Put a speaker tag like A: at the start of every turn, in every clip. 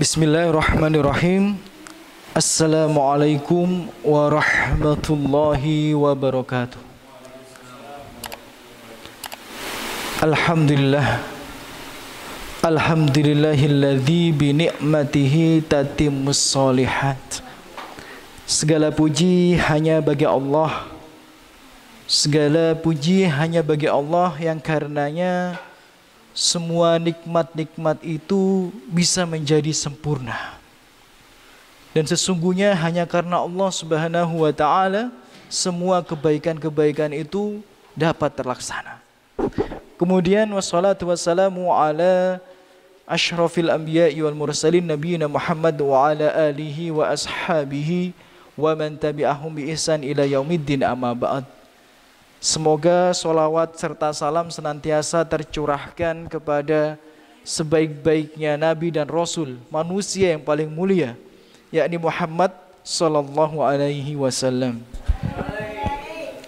A: Bismillahirrahmanirrahim. Assalamualaikum warahmatullahi wabarakatuh. Alhamdulillah. Alhamdulillahilladzi bi ni'matihi tatimmus sholihat. Segala puji hanya bagi Allah. Segala puji hanya bagi Allah yang karenanya semua nikmat-nikmat itu bisa menjadi sempurna. Dan sesungguhnya hanya karena Allah Subhanahu wa taala semua kebaikan-kebaikan itu dapat terlaksana. Kemudian wassalatu wassalamu ala asyrafil anbiya'i wal mursalin nabiyina Muhammad wa ala alihi wa ashabihi wa man tabi'ahum bi ihsan ila yaumiddin amma ba'd. Semoga sholawat serta salam senantiasa tercurahkan kepada sebaik-baiknya Nabi dan Rasul, manusia yang paling mulia, yakni Muhammad sallallahu alaihi wasallam.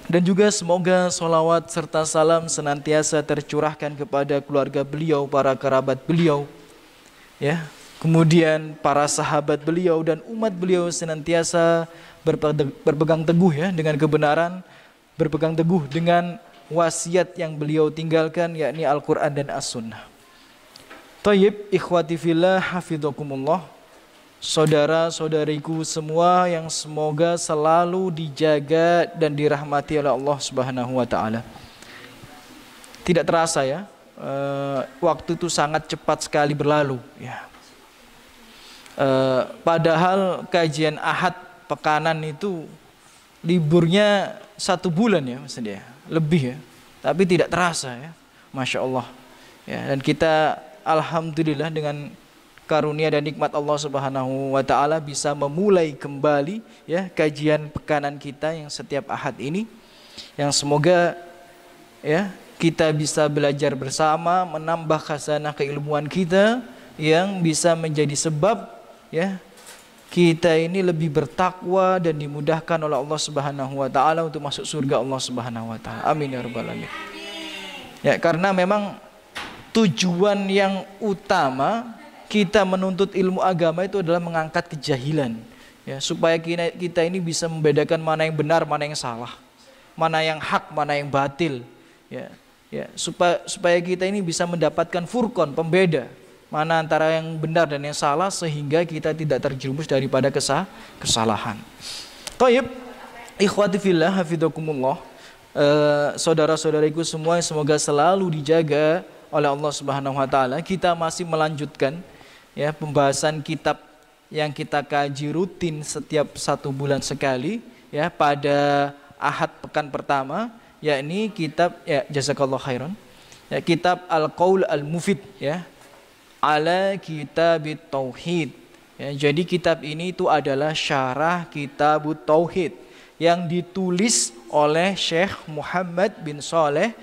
A: Dan juga semoga sholawat serta salam senantiasa tercurahkan kepada keluarga beliau, para kerabat beliau, ya. Kemudian para sahabat beliau dan umat beliau senantiasa berpegang teguh ya dengan kebenaran, berpegang teguh dengan wasiat yang beliau tinggalkan, yakni Al-Quran dan As-Sunnah. Tayyib, ikhwati fillah, hafidhakumullah. Saudara-saudariku semua yang semoga selalu dijaga dan dirahmati oleh Allah Subhanahu wa ta'ala. Tidak terasa ya, waktu itu sangat cepat sekali berlalu ya. Padahal kajian Ahad pekanan itu liburnya 1 bulan ya maksudnya, lebih ya, tapi tidak terasa ya, Masya Allah ya. Dan kita alhamdulillah dengan karunia dan nikmat Allah Subhanahu wa ta'ala bisa memulai kembali ya kajian pekanan kita yang setiap Ahad ini, yang semoga ya kita bisa belajar bersama, menambah khazanah keilmuan kita yang bisa menjadi sebab ya kita ini lebih bertakwa dan dimudahkan oleh Allah Subhanahu wa taala untuk masuk surga Allah Subhanahu wa taala. Amin ya rabbal alamin. Ya, karena memang tujuan yang utama kita menuntut ilmu agama itu adalah mengangkat kejahilan. Ya, supaya kita ini bisa membedakan mana yang benar, mana yang salah, mana yang hak, mana yang batil. Ya, supaya kita ini bisa mendapatkan furqan, pembeda mana antara yang benar dan yang salah, sehingga kita tidak terjerumus daripada kesalahan. Tayyib, ikhwati fillah, hafidhakumullah. Saudara-saudariku semua yang semoga selalu dijaga oleh Allah Subhanahu wa taala. Kita masih melanjutkan ya pembahasan kitab yang kita kaji rutin setiap 1 bulan sekali ya pada Ahad pekan pertama, yakni kitab ya jazakallahu khairan. Ya, kitab Al-Qaul Al-Mufid ya ala kitabit tauhid ya, jadi kitab ini itu adalah syarah kitabut tauhid yang ditulis oleh Syekh Muhammad bin Shalih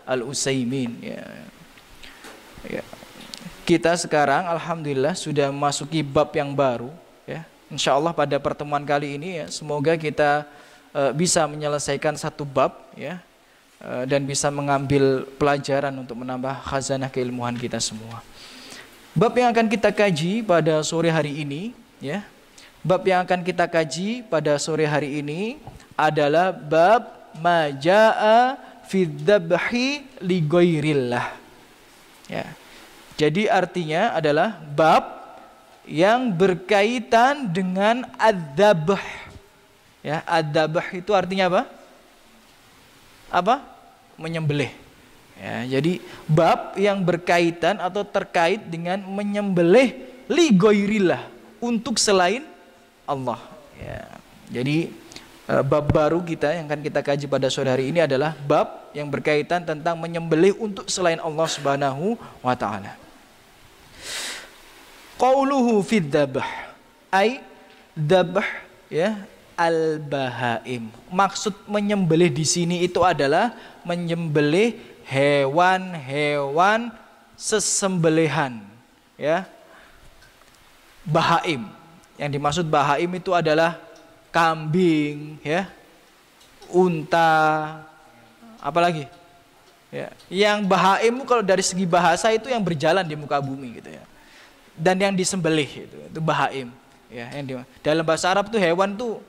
A: Al-Utsaimin ya. Kita sekarang alhamdulillah sudah memasuki bab yang baru ya. Insyaallah pada pertemuan kali ini ya, semoga kita bisa menyelesaikan 1 bab ya, dan bisa mengambil pelajaran untuk menambah khazanah keilmuan kita semua. Bab yang akan kita kaji pada sore hari ini ya. Bab yang akan kita kaji pada sore hari ini adalah bab majaa fi dzabhi li ghairillah. Ya. Jadi artinya adalah bab yang berkaitan dengan adzabh. Ya, adzabh itu artinya apa? Apa? Menyembelih. Ya, jadi bab yang berkaitan atau terkait dengan menyembelih li ghairillah, untuk selain Allah. Ya, jadi bab baru kita yang akan kita kaji pada sore hari ini adalah bab yang berkaitan tentang menyembelih untuk selain Allah Subhanahu wa taala. Qauluhu fi dzabh ai dzabh ya al-bahaim. Maksud menyembelih di sini itu adalah menyembelih hewan-hewan sesembelihan ya, bahaim. Yang dimaksud bahaim itu adalah kambing ya, unta, apalagi ya, yang bahaim kalau dari segi bahasa itu yang berjalan di muka bumi gitu ya. dan yang disembelih itu bahaim. Ya, dalam bahasa Arab tuh hewan tuh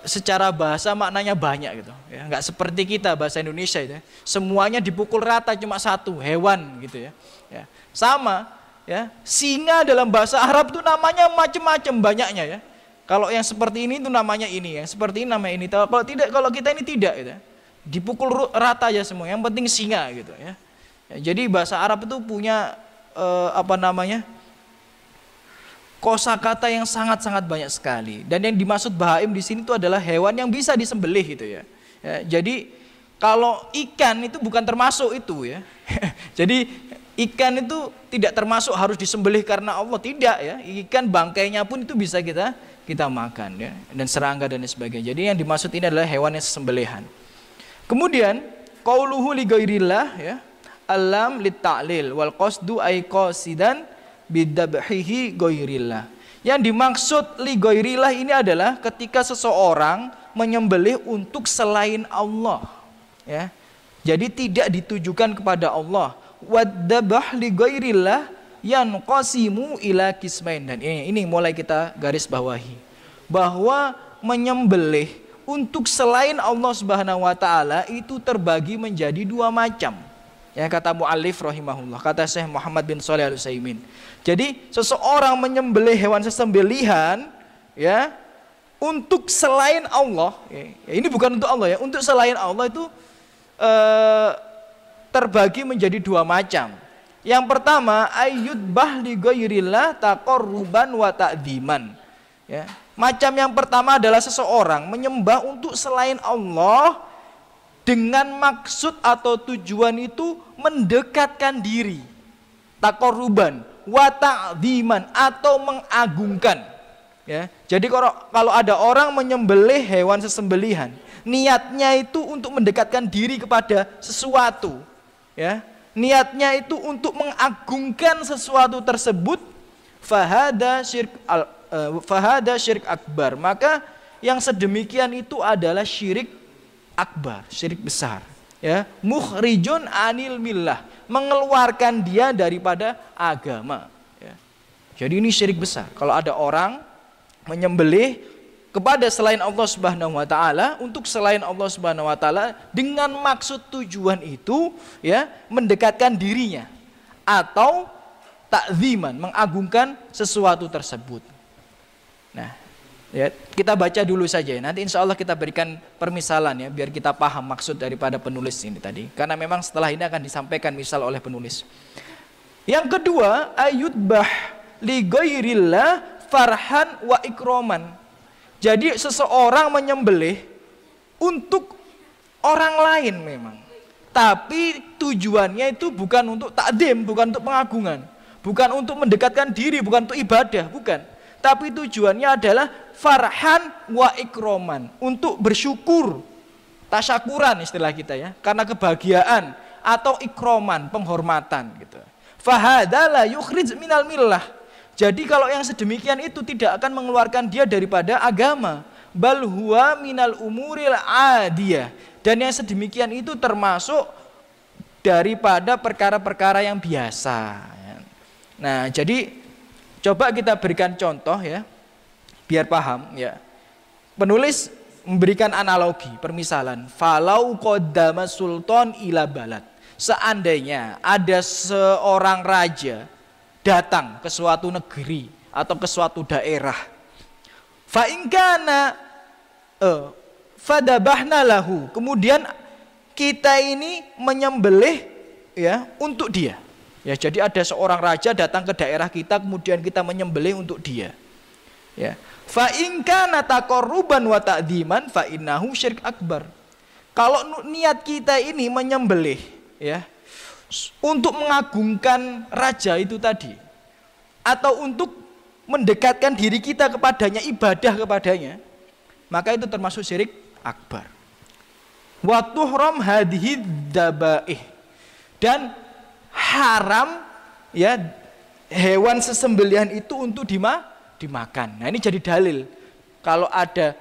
A: secara bahasa maknanya banyak gitu. Ya, nggak seperti kita bahasa Indonesia itu. Ya. Semuanya dipukul rata cuma satu hewan gitu ya. Ya. Sama ya, singa dalam bahasa Arab tuh namanya macam-macam banyaknya ya. Kalau yang seperti ini tuh namanya ini, yang seperti ini namanya ini. Kalau tidak, kalau kita ini tidak gitu. Dipukul rata aja semua. Yang penting singa gitu ya. Ya, jadi bahasa Arab itu punya kosakata yang sangat-sangat banyak sekali. Dan yang dimaksud bahaim di sini itu adalah hewan yang bisa disembelih gitu ya. Ya, jadi kalau ikan itu bukan termasuk itu ya. Jadi ikan itu tidak termasuk harus disembelih karena Allah, tidak ya. Ikan bangkainya pun itu bisa kita makan ya. Dan serangga dan sebagainya. Jadi yang dimaksud ini adalah hewan yang sembelihan. Kemudian qauluhu li ghairillah ya. Alam lit ta'lil wal qasdu ay qasidan bidabhihi ghairillah. Yang dimaksud li ghairillah ini adalah ketika seseorang menyembelih untuk selain Allah ya. Jadi tidak ditujukan kepada Allah. Wadabah li ghairillah yanqasimu ila qismain. Dan ini mulai kita garis bawahi bahwa menyembelih untuk selain Allah Subhanahu wa taala itu terbagi menjadi dua macam. Ya, kata muallif rahimahullah, kata Syekh Muhammad bin Shalih Al-Utsaimin. Jadi seseorang menyembelih hewan sesembelihan ya untuk selain Allah, ya, ini bukan untuk Allah ya, untuk selain Allah itu terbagi menjadi dua macam. Yang pertama ayyudbah li ghairillah taqarruban wa ta'dziman. Ya. Macam yang pertama adalah seseorang menyembah untuk selain Allah dengan maksud atau tujuan itu mendekatkan diri, taqarruban wa ta'dziman, atau mengagungkan ya. Jadi kalau ada orang menyembelih hewan sesembelihan, niatnya itu untuk mendekatkan diri kepada sesuatu ya. Niatnya itu untuk mengagungkan sesuatu tersebut, fahada syirik akbar. Maka yang sedemikian itu adalah syirik akbar, syirik besar ya. Mukhrijun anil millah, mengeluarkan dia daripada agama ya. Jadi ini syirik besar. Kalau ada orang menyembelih kepada selain Allah Subhanahu wa taala, untuk selain Allah Subhanahu wa taala dengan maksud tujuan itu ya mendekatkan dirinya atau takziman, mengagungkan sesuatu tersebut. Nah, ya, kita baca dulu saja ya. Nanti insya Allah kita berikan permisalan ya, biar kita paham maksud daripada penulis ini tadi. Karena memang setelah ini akan disampaikan misal oleh penulis. Yang kedua, ayudbah li ghairillah farhan wa ikroman. Jadi seseorang menyembelih untuk orang lain memang, tapi tujuannya itu bukan untuk takdim, bukan untuk pengagungan, bukan untuk mendekatkan diri, bukan untuk ibadah, bukan. Tapi tujuannya adalah farhan wa ikroman, untuk bersyukur, tasyakuran istilah kita ya, karena kebahagiaan, atau ikroman, penghormatan gitu. Fahadha la yukhrij minal millah. Jadi kalau yang sedemikian itu tidak akan mengeluarkan dia daripada agama. Bal huwa minal umuril adiyah. Dan yang sedemikian itu termasuk daripada perkara-perkara yang biasa. Nah, jadi coba kita berikan contoh ya, biar paham ya. Penulis memberikan analogi, permisalan. Falau qaddama sultan ila balad. Seandainya ada seorang raja datang ke suatu negeri atau ke suatu daerah, fa in kana fadabahna lahu, kemudian kita ini menyembelih ya untuk dia ya. Jadi ada seorang raja datang ke daerah kita, kemudian kita menyembelih untuk dia ya. Fa in kana taqarruban wa ta'dziman fa innahu syirik akbar. Kalau niat kita ini menyembelih ya untuk mengagungkan raja itu tadi, atau untuk mendekatkan diri kita kepadanya, ibadah kepadanya, maka itu termasuk syirik akbar. Wa tuhram hadhihi dabaih, dan haram ya hewan sesembelihan itu untuk dimakan. Nah, ini jadi dalil kalau ada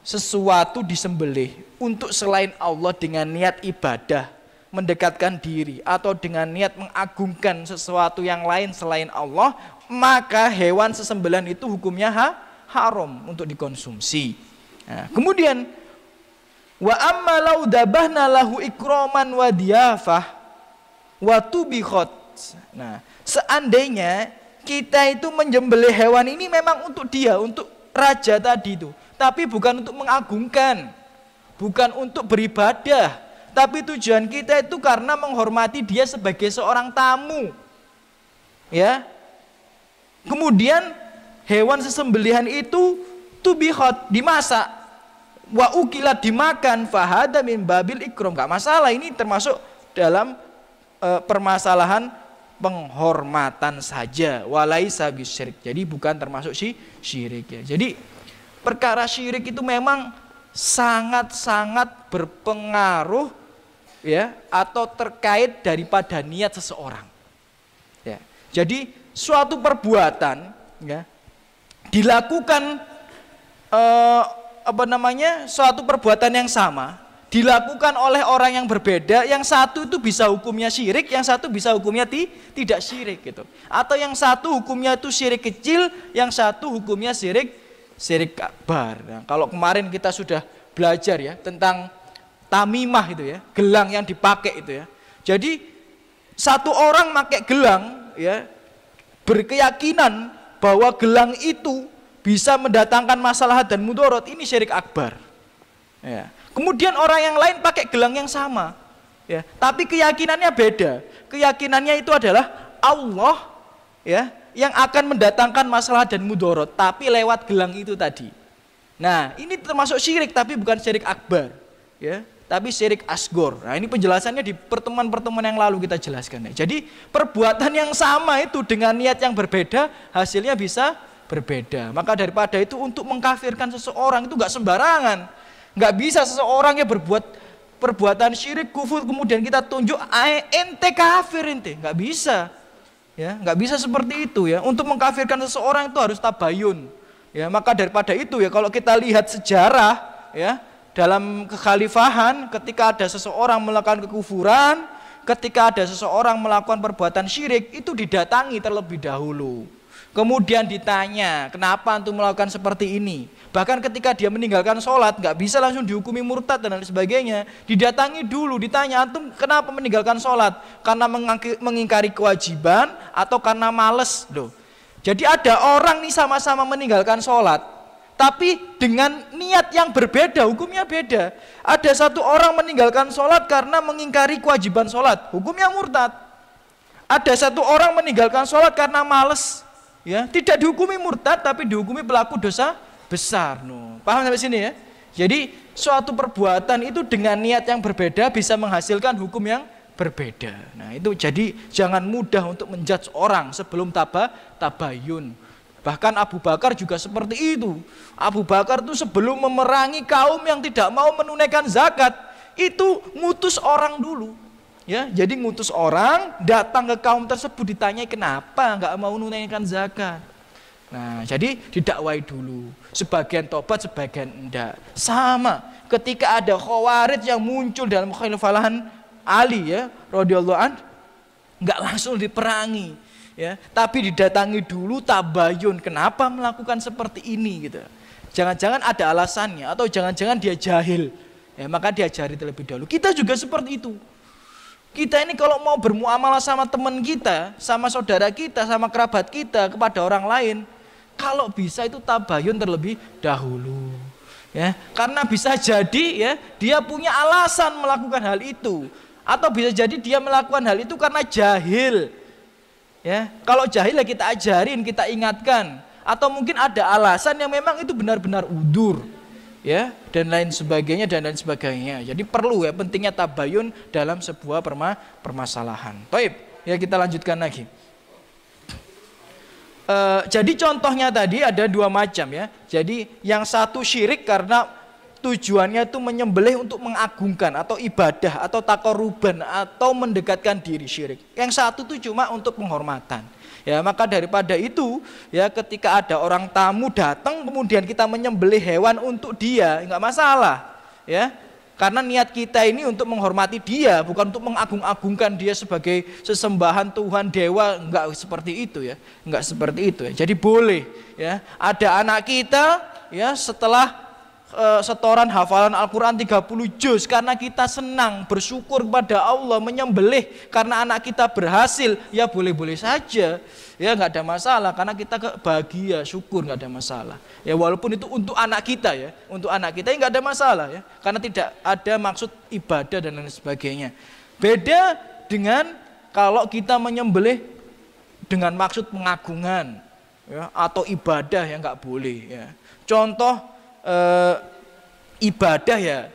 A: sesuatu disembelih untuk selain Allah dengan niat ibadah mendekatkan diri atau dengan niat mengagungkan sesuatu yang lain selain Allah, maka hewan sesembelihan itu hukumnya haram untuk dikonsumsi. Nah, kemudian wa amma law dabahna lahu ikraman wa diyafah wa tubikhat. Nah, seandainya kita itu menyembelih hewan ini memang untuk dia, untuk raja tadi itu, tapi bukan untuk mengagungkan, bukan untuk beribadah, tapi tujuan kita itu karena menghormati dia sebagai seorang tamu. Ya. Kemudian hewan sesembelihan itu tubikhat, dimasak, wa ukilat, dimakan, fahada min babil ikram, enggak masalah, ini termasuk dalam permasalahan penghormatan saja, walaisa bisyirik. Jadi bukan termasuk syirik ya. Jadi perkara syirik itu memang sangat-sangat berpengaruh ya, atau terkait daripada niat seseorang. Ya. Jadi suatu perbuatan ya, dilakukan suatu perbuatan yang sama dilakukan oleh orang yang berbeda, yang satu itu bisa hukumnya syirik, yang satu bisa hukumnya tidak syirik gitu. Atau yang satu hukumnya itu syirik kecil, yang satu hukumnya syirik akbar. Nah, kalau kemarin kita sudah belajar ya tentang tamimah itu ya, gelang yang dipakai itu ya. Jadi satu orang pakai gelang ya, berkeyakinan bahwa gelang itu bisa mendatangkan masalah dan mudarat, ini syirik akbar. Ya. Kemudian orang yang lain pakai gelang yang sama, ya, tapi keyakinannya beda. Keyakinannya itu adalah Allah, ya, yang akan mendatangkan masalah dan mudarat, tapi lewat gelang itu tadi. Nah, ini termasuk syirik, tapi bukan syirik akbar, ya, tapi syirik asgor. Nah, ini penjelasannya di pertemuan-pertemuan yang lalu kita jelaskan. Ya. Jadi perbuatan yang sama itu dengan niat yang berbeda, hasilnya bisa berbeda. Maka daripada itu untuk mengkafirkan seseorang itu nggak sembarangan. Nggak bisa seseorang yang berbuat perbuatan syirik kufur kemudian kita tunjuk ente kafir ente, nggak bisa ya, nggak bisa seperti itu ya. Untuk mengkafirkan seseorang itu harus tabayun ya. Maka daripada itu ya, kalau kita lihat sejarah ya dalam kekhalifahan, ketika ada seseorang melakukan kekufuran, ketika ada seseorang melakukan perbuatan syirik, itu didatangi terlebih dahulu. Kemudian ditanya, kenapa antum melakukan seperti ini? Bahkan ketika dia meninggalkan sholat, nggak bisa langsung dihukumi murtad dan lain sebagainya. Didatangi dulu, ditanya, antum kenapa meninggalkan sholat? Karena mengingkari kewajiban atau karena males? Loh. Jadi ada orang nih sama-sama meninggalkan sholat, tapi dengan niat yang berbeda, hukumnya beda. Ada satu orang meninggalkan sholat karena mengingkari kewajiban sholat, hukumnya murtad. Ada satu orang meninggalkan sholat karena males, ya, tidak dihukumi murtad, tapi dihukumi pelaku dosa besar. Paham sampai sini ya? Jadi suatu perbuatan itu dengan niat yang berbeda bisa menghasilkan hukum yang berbeda. Nah itu, jadi jangan mudah untuk menjudge orang sebelum tabayun. Bahkan Abu Bakar juga seperti itu. Abu Bakar itu sebelum memerangi kaum yang tidak mau menunaikan zakat, itu ngutus orang dulu. Ya, jadi ngutus orang datang ke kaum tersebut, ditanyai kenapa nggak mau menunaikan zakat. Nah, jadi didakwai dulu. Sebagian tobat, sebagian enggak. Sama ketika ada Khawarij yang muncul dalam khalifahan Ali ya, radhiyallahu an, nggak langsung diperangi, ya, tapi didatangi dulu tabayun, kenapa melakukan seperti ini gitu. Jangan-jangan ada alasannya, atau jangan-jangan dia jahil, ya, maka diajari terlebih dahulu. Kita juga seperti itu. Kita ini kalau mau bermuamalah sama teman kita, sama saudara kita, sama kerabat kita, kepada orang lain, kalau bisa itu tabayun terlebih dahulu, ya, karena bisa jadi ya dia punya alasan melakukan hal itu, atau bisa jadi dia melakukan hal itu karena jahil, ya. Kalau jahil ya kita ajarin, kita ingatkan, atau mungkin ada alasan yang memang itu benar-benar udzur, ya, dan lain sebagainya dan lain sebagainya. Jadi perlu ya pentingnya tabayun dalam sebuah permasalahan. Baik, ya kita lanjutkan lagi. Jadi contohnya tadi ada dua macam ya. Jadi yang satu syirik karena tujuannya itu menyembelih untuk mengagungkan atau ibadah atau takoruban atau mendekatkan diri, syirik. Yang satu itu cuma untuk penghormatan. Ya, maka daripada itu ya, ketika ada orang tamu datang kemudian kita menyembelih hewan untuk dia, enggak masalah, ya. Karena niat kita ini untuk menghormati dia, bukan untuk mengagung-agungkan dia sebagai sesembahan Tuhan, dewa, enggak seperti itu ya. Enggak seperti itu ya. Jadi boleh ya, ada anak kita ya setelah setoran hafalan Al-Quran 30 juz karena kita senang bersyukur kepada Allah, menyembelih karena anak kita berhasil, ya boleh-boleh saja ya, nggak ada masalah karena kita bahagia, syukur, nggak ada masalah ya, walaupun itu untuk anak kita ya, untuk anak kita nggak ada masalah ya, karena tidak ada maksud ibadah dan lain sebagainya. Beda dengan kalau kita menyembelih dengan maksud pengagungan ya, atau ibadah, ya nggak boleh ya. Contoh ibadah ya,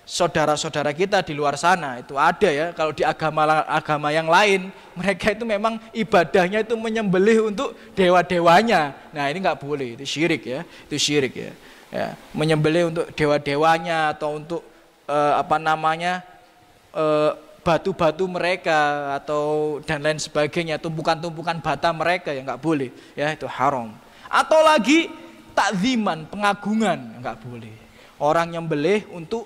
A: saudara-saudara kita di luar sana itu ada ya, kalau di agama yang lain mereka itu memang ibadahnya itu menyembelih untuk dewa-dewanya. Nah ini nggak boleh, itu syirik ya, itu syirik ya, ya menyembelih untuk dewa-dewanya atau untuk batu-batu mereka atau dan lain sebagainya, tumpukan-tumpukan bata mereka, ya nggak boleh ya, itu haram. Atau lagi takziman, pengagungan, nggak boleh. Orang nyembelih untuk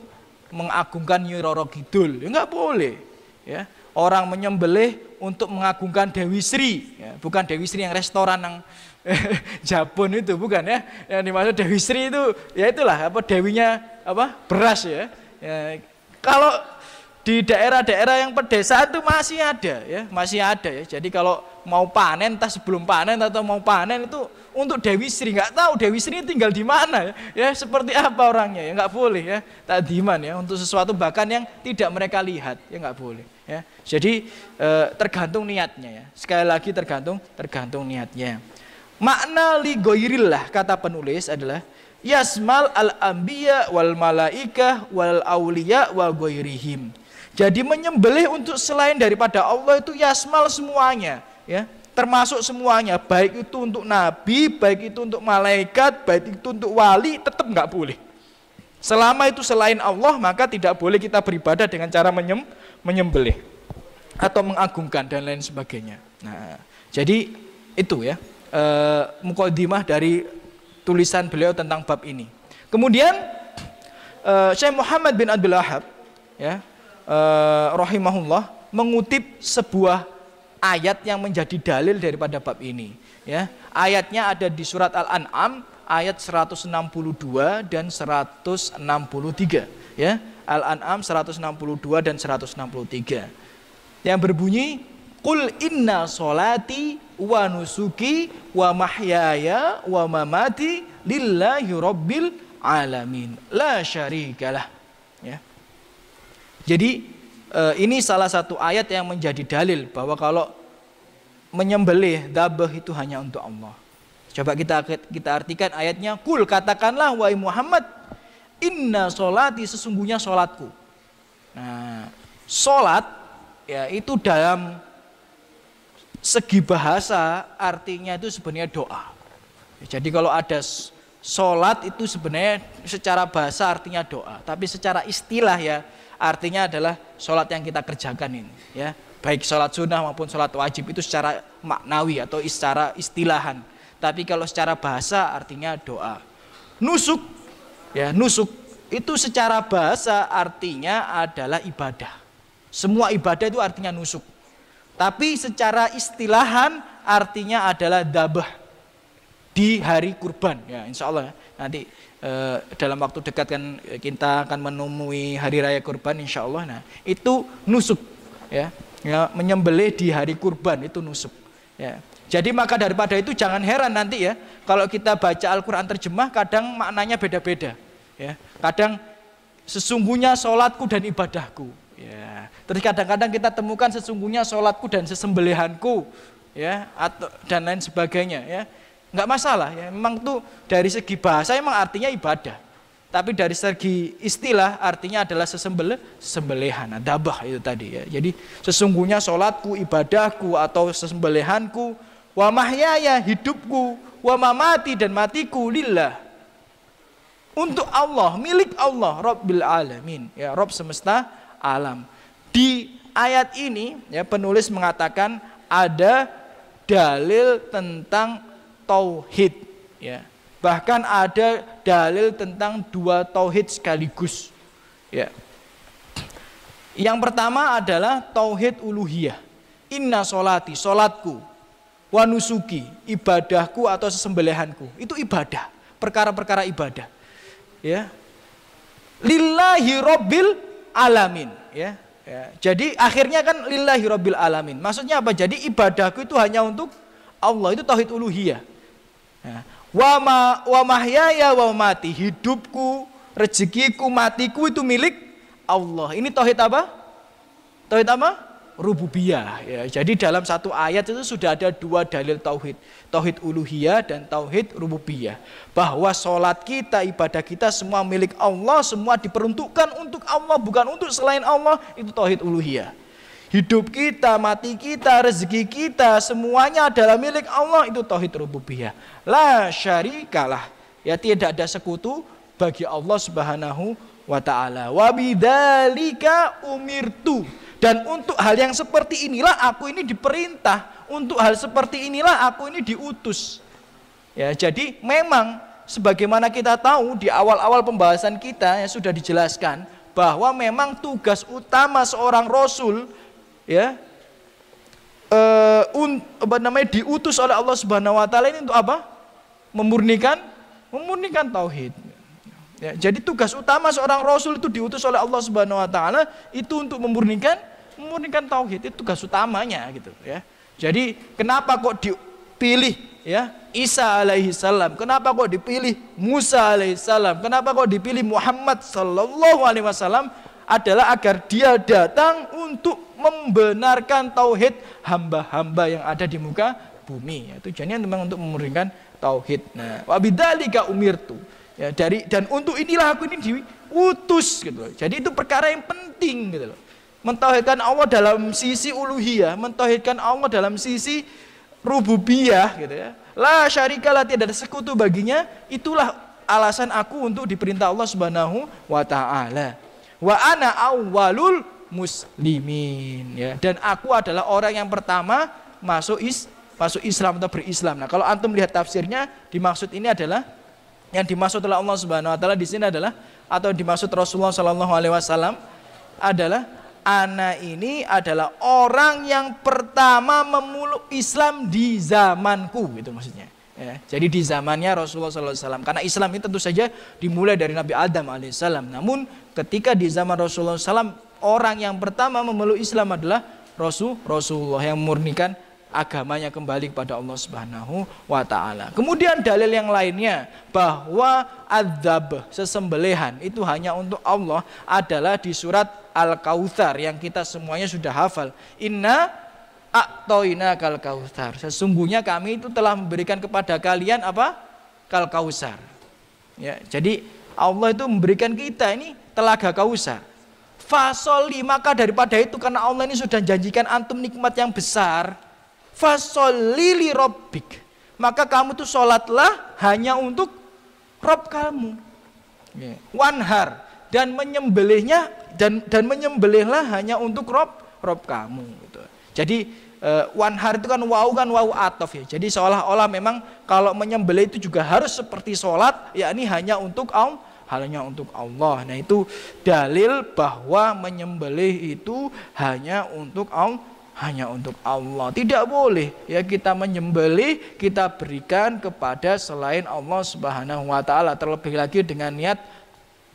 A: mengagungkan Nyi Roro Kidul, ya nggak boleh. Ya, orang menyembelih untuk mengagungkan Dewi Sri, ya, bukan Dewi Sri yang restoran yang Jabon itu, bukan ya. Yang dimaksud Dewi Sri itu, ya itulah dewinya beras ya. Ya, kalau di daerah-daerah yang pedesaan itu masih ada ya, masih ada ya. Jadi kalau mau panen, entah sebelum panen atau mau panen itu untuk Dewi Sri, nggak tahu Dewi Sri tinggal di mana ya, seperti apa orangnya, ya nggak boleh ya, takdiman ya, untuk sesuatu bahkan yang tidak mereka lihat, ya nggak boleh ya. Jadi tergantung niatnya ya, sekali lagi tergantung niatnya. Makna li goirillah, kata penulis adalah yasmal al anbiya wal malaikah wal auliya wa goirihim. Jadi menyembelih untuk selain daripada Allah itu yasmal semuanya ya, termasuk semuanya, baik itu untuk nabi, baik itu untuk malaikat, baik itu untuk wali, tetap nggak boleh. Selama itu selain Allah, maka tidak boleh kita beribadah dengan cara menyembelih atau mengagungkan dan lain sebagainya. Nah, jadi itu ya muqaddimah dari tulisan beliau tentang bab ini. Kemudian Syekh Muhammad bin Abdul Wahhab ya, rahimahullah mengutip sebuah ayat yang menjadi dalil daripada bab ini ya. Ayatnya ada di surat Al-An'am ayat 162 dan 163 ya. Al-An'am 162 dan 163 yang berbunyi qul inna sholati wa nusuki wa mahyaya wa mamati lillahi rabbil alamin la syarikalah ya. Jadi ini salah satu ayat yang menjadi dalil bahwa kalau menyembelih dabah itu hanya untuk Allah. Coba kita artikan ayatnya, kul katakanlah wahai Muhammad, inna sholati, sesungguhnya sholatku. Nah, sholat ya itu dalam segi bahasa artinya itu sebenarnya doa. Jadi kalau ada sholat itu sebenarnya secara bahasa artinya doa, tapi secara istilah ya artinya adalah sholat yang kita kerjakan ini ya, baik sholat sunnah maupun sholat wajib itu secara maknawi atau secara istilahan. Tapi kalau secara bahasa artinya doa. Nusuk ya, nusuk itu secara bahasa artinya adalah ibadah. Semua ibadah itu artinya nusuk. Tapi secara istilahan artinya adalah dabah di hari kurban ya, insya Allah nanti dalam waktu dekat kan kita akan menemui hari raya kurban insya Allah. Nah itu nusuk ya, menyembelih di hari kurban itu nusuk ya. Jadi maka daripada itu jangan heran nanti ya kalau kita baca Al-Quran terjemah kadang maknanya beda-beda ya. Kadang sesungguhnya sholatku dan ibadahku ya. Terus kadang-kadang kita temukan sesungguhnya sholatku dan sesembelihanku ya, atau dan lain sebagainya ya. Nggak masalah ya, memang tuh dari segi bahasa memang artinya ibadah, tapi dari segi istilah artinya adalah sesembelihan, dabah itu tadi ya. Jadi sesungguhnya sholatku, ibadahku atau sesembelihanku, wa mahyaya, hidupku, wa mamati, dan matiku lillah, untuk Allah, milik Allah, Rabbil alamin ya, Rabb semesta alam. Di ayat ini ya penulis mengatakan ada dalil tentang tauhid ya, bahkan ada dalil tentang dua tauhid sekaligus ya. Yang pertama adalah tauhid uluhiyah. Inna sholati, sholatku, wa nusuki, ibadahku atau sesembelihanku. Itu ibadah, perkara-perkara ibadah. Ya. Lillahi rabbil alamin. Ya. Jadi akhirnya kan lillahi rabbil alamin. Maksudnya apa? Jadi ibadahku itu hanya untuk Allah, itu tauhid uluhiyah. Ya. Wa mahyaya wa mati, hidupku, rezekiku, matiku itu milik Allah. Ini tauhid apa? Tauhid apa? Rububiyah. Ya, jadi dalam satu ayat itu sudah ada dua dalil tauhid. Tauhid uluhiyah dan tauhid rububiyah. Bahwa sholat kita, ibadah kita semua milik Allah, semua diperuntukkan untuk Allah, bukan untuk selain Allah. Itu tauhid uluhiyah. Hidup kita, mati kita, rezeki kita, semuanya adalah milik Allah. Itu tauhid rububiyah. La syarikalah. Ya, tidak ada sekutu bagi Allah Subhanahu wa ta'ala. Wa bidzalika umirtu, dan untuk hal yang seperti inilah aku ini diperintah, untuk hal seperti inilah aku ini diutus. Ya, jadi memang sebagaimana kita tahu di awal-awal pembahasan kita yang sudah dijelaskan bahwa memang tugas utama seorang rasul ya diutus oleh Allah Subhanahu wa ta'ala ini untuk apa? Memurnikan tauhid. Ya, jadi tugas utama seorang rasul itu diutus oleh Allah Subhanahu wa taala itu untuk memurnikan tauhid, itu tugas utamanya gitu ya. Jadi kenapa kok dipilih ya Isa alaihi salam? Kenapa kok dipilih Musa alaihi salam? Kenapa kok dipilih Muhammad sallallahu alaihi wasallam? Adalah agar dia datang untuk membenarkan tauhid hamba-hamba yang ada di muka bumi. Ya, tujuannya memang untuk memurnikan tauhid. Nah, wa bidzalika umirtu. Ya, dan untuk inilah aku ini diutus gitu loh. Jadi itu perkara yang penting gitu loh. Mentauhidkan Allah dalam sisi uluhiyah, mentauhidkan Allah dalam sisi rububiyah gitu ya. La syarikalah, tidak ada sekutu baginya. Itulah alasan aku untuk diperintah Allah Subhanahu wa taala. Wa ana awwalul muslimin ya. Dan aku adalah orang yang pertama masuk Islam atau berislam. Nah, kalau antum lihat tafsirnya, dimaksud ini adalah yang dimaksud oleh Allah Subhanahu wa taala di sini adalah, atau dimaksud Rasulullah sallallahu alaihi wasallam adalah, ana ini adalah orang yang pertama memeluk Islam di zamanku, gitu maksudnya. Ya, jadi di zamannya Rasulullah sallallahu alaihi wasallam. Karena Islam ini tentu saja dimulai dari Nabi Adam alaihissalam. Namun ketika di zaman Rasulullah SAW, orang yang pertama memeluk Islam adalah Rasulullah yang memurnikan agamanya kembali kepada Allah Subhanahu wa taala. Kemudian dalil yang lainnya bahwa adzab, sesembelihan itu hanya untuk Allah adalah di surat Al-Kautsar yang kita semuanya sudah hafal. Inna a'toinakal kautsar. Sesungguhnya kami itu telah memberikan kepada kalian apa? Kal Kautsar. Ya, jadi Allah itu memberikan kita ini telaga Kautsar. Fasoli, maka daripada itu karena Allah ini sudah janjikan antum nikmat yang besar, fasolli li rabbik, maka kamu tuh sholatlah hanya untuk Rabb kamu. Wanhar, dan menyembelihnya dan menyembelihlah hanya untuk Rabb kamu. Gitu. Jadi wanhar itu kan wawu atof ya. Jadi seolah-olah memang kalau menyembelih itu juga harus seperti sholat, yakni hanya untuk Allah. Nah, itu dalil bahwa menyembelih itu hanya untuk Allah. Tidak boleh ya kita menyembelih, kita berikan kepada selain Allah Subhanahu wa taala, terlebih lagi dengan niat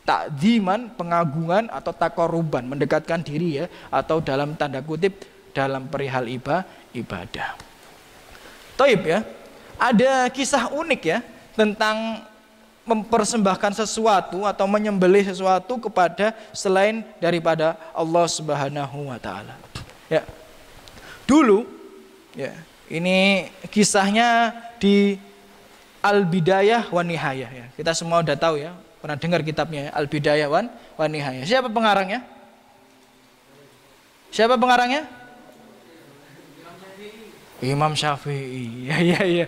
A: takziman, pengagungan atau taqarruban, mendekatkan diri ya, atau dalam tanda kutip dalam perihal ibadah. Taib ya. Ada kisah unik ya tentang mempersembahkan sesuatu atau menyembelih sesuatu kepada selain daripada Allah Subhanahu wa taala. Ya. Dulu ya, ini kisahnya di Al-Bidayah wan Nihayah ya. Kita semua udah tahu ya, pernah dengar kitabnya ya, Al-Bidayah wan Nihayah. Siapa pengarangnya? Imam Syafi'i. Ya.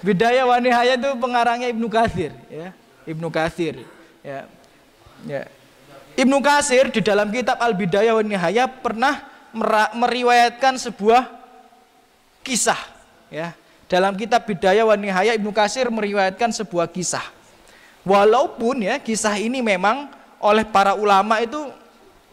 A: Bidayah wan Nihayah itu pengarangnya Ibnu Katsir ya. Ibnu Katsir ya. Ibnu Katsir di dalam kitab Al-Bidayah wan Nihayah pernah meriwayatkan sebuah kisah ya. Dalam kitab Bidayah wan Nihayah, Ibnu Katsir meriwayatkan sebuah kisah. Walaupun ya kisah ini memang oleh para ulama itu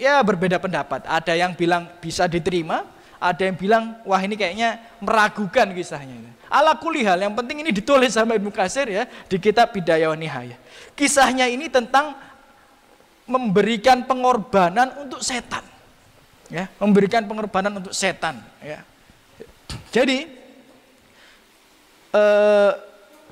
A: ya berbeda pendapat. Ada yang bilang bisa diterima, ada yang bilang wah ini kayaknya meragukan kisahnya. Ala kulli hal, yang penting ini ditulis sama Ibnu Katsir ya di kitab Bidayah wa Nihayah. Kisahnya ini tentang memberikan pengorbanan untuk setan. Ya, memberikan pengorbanan untuk setan ya. Jadi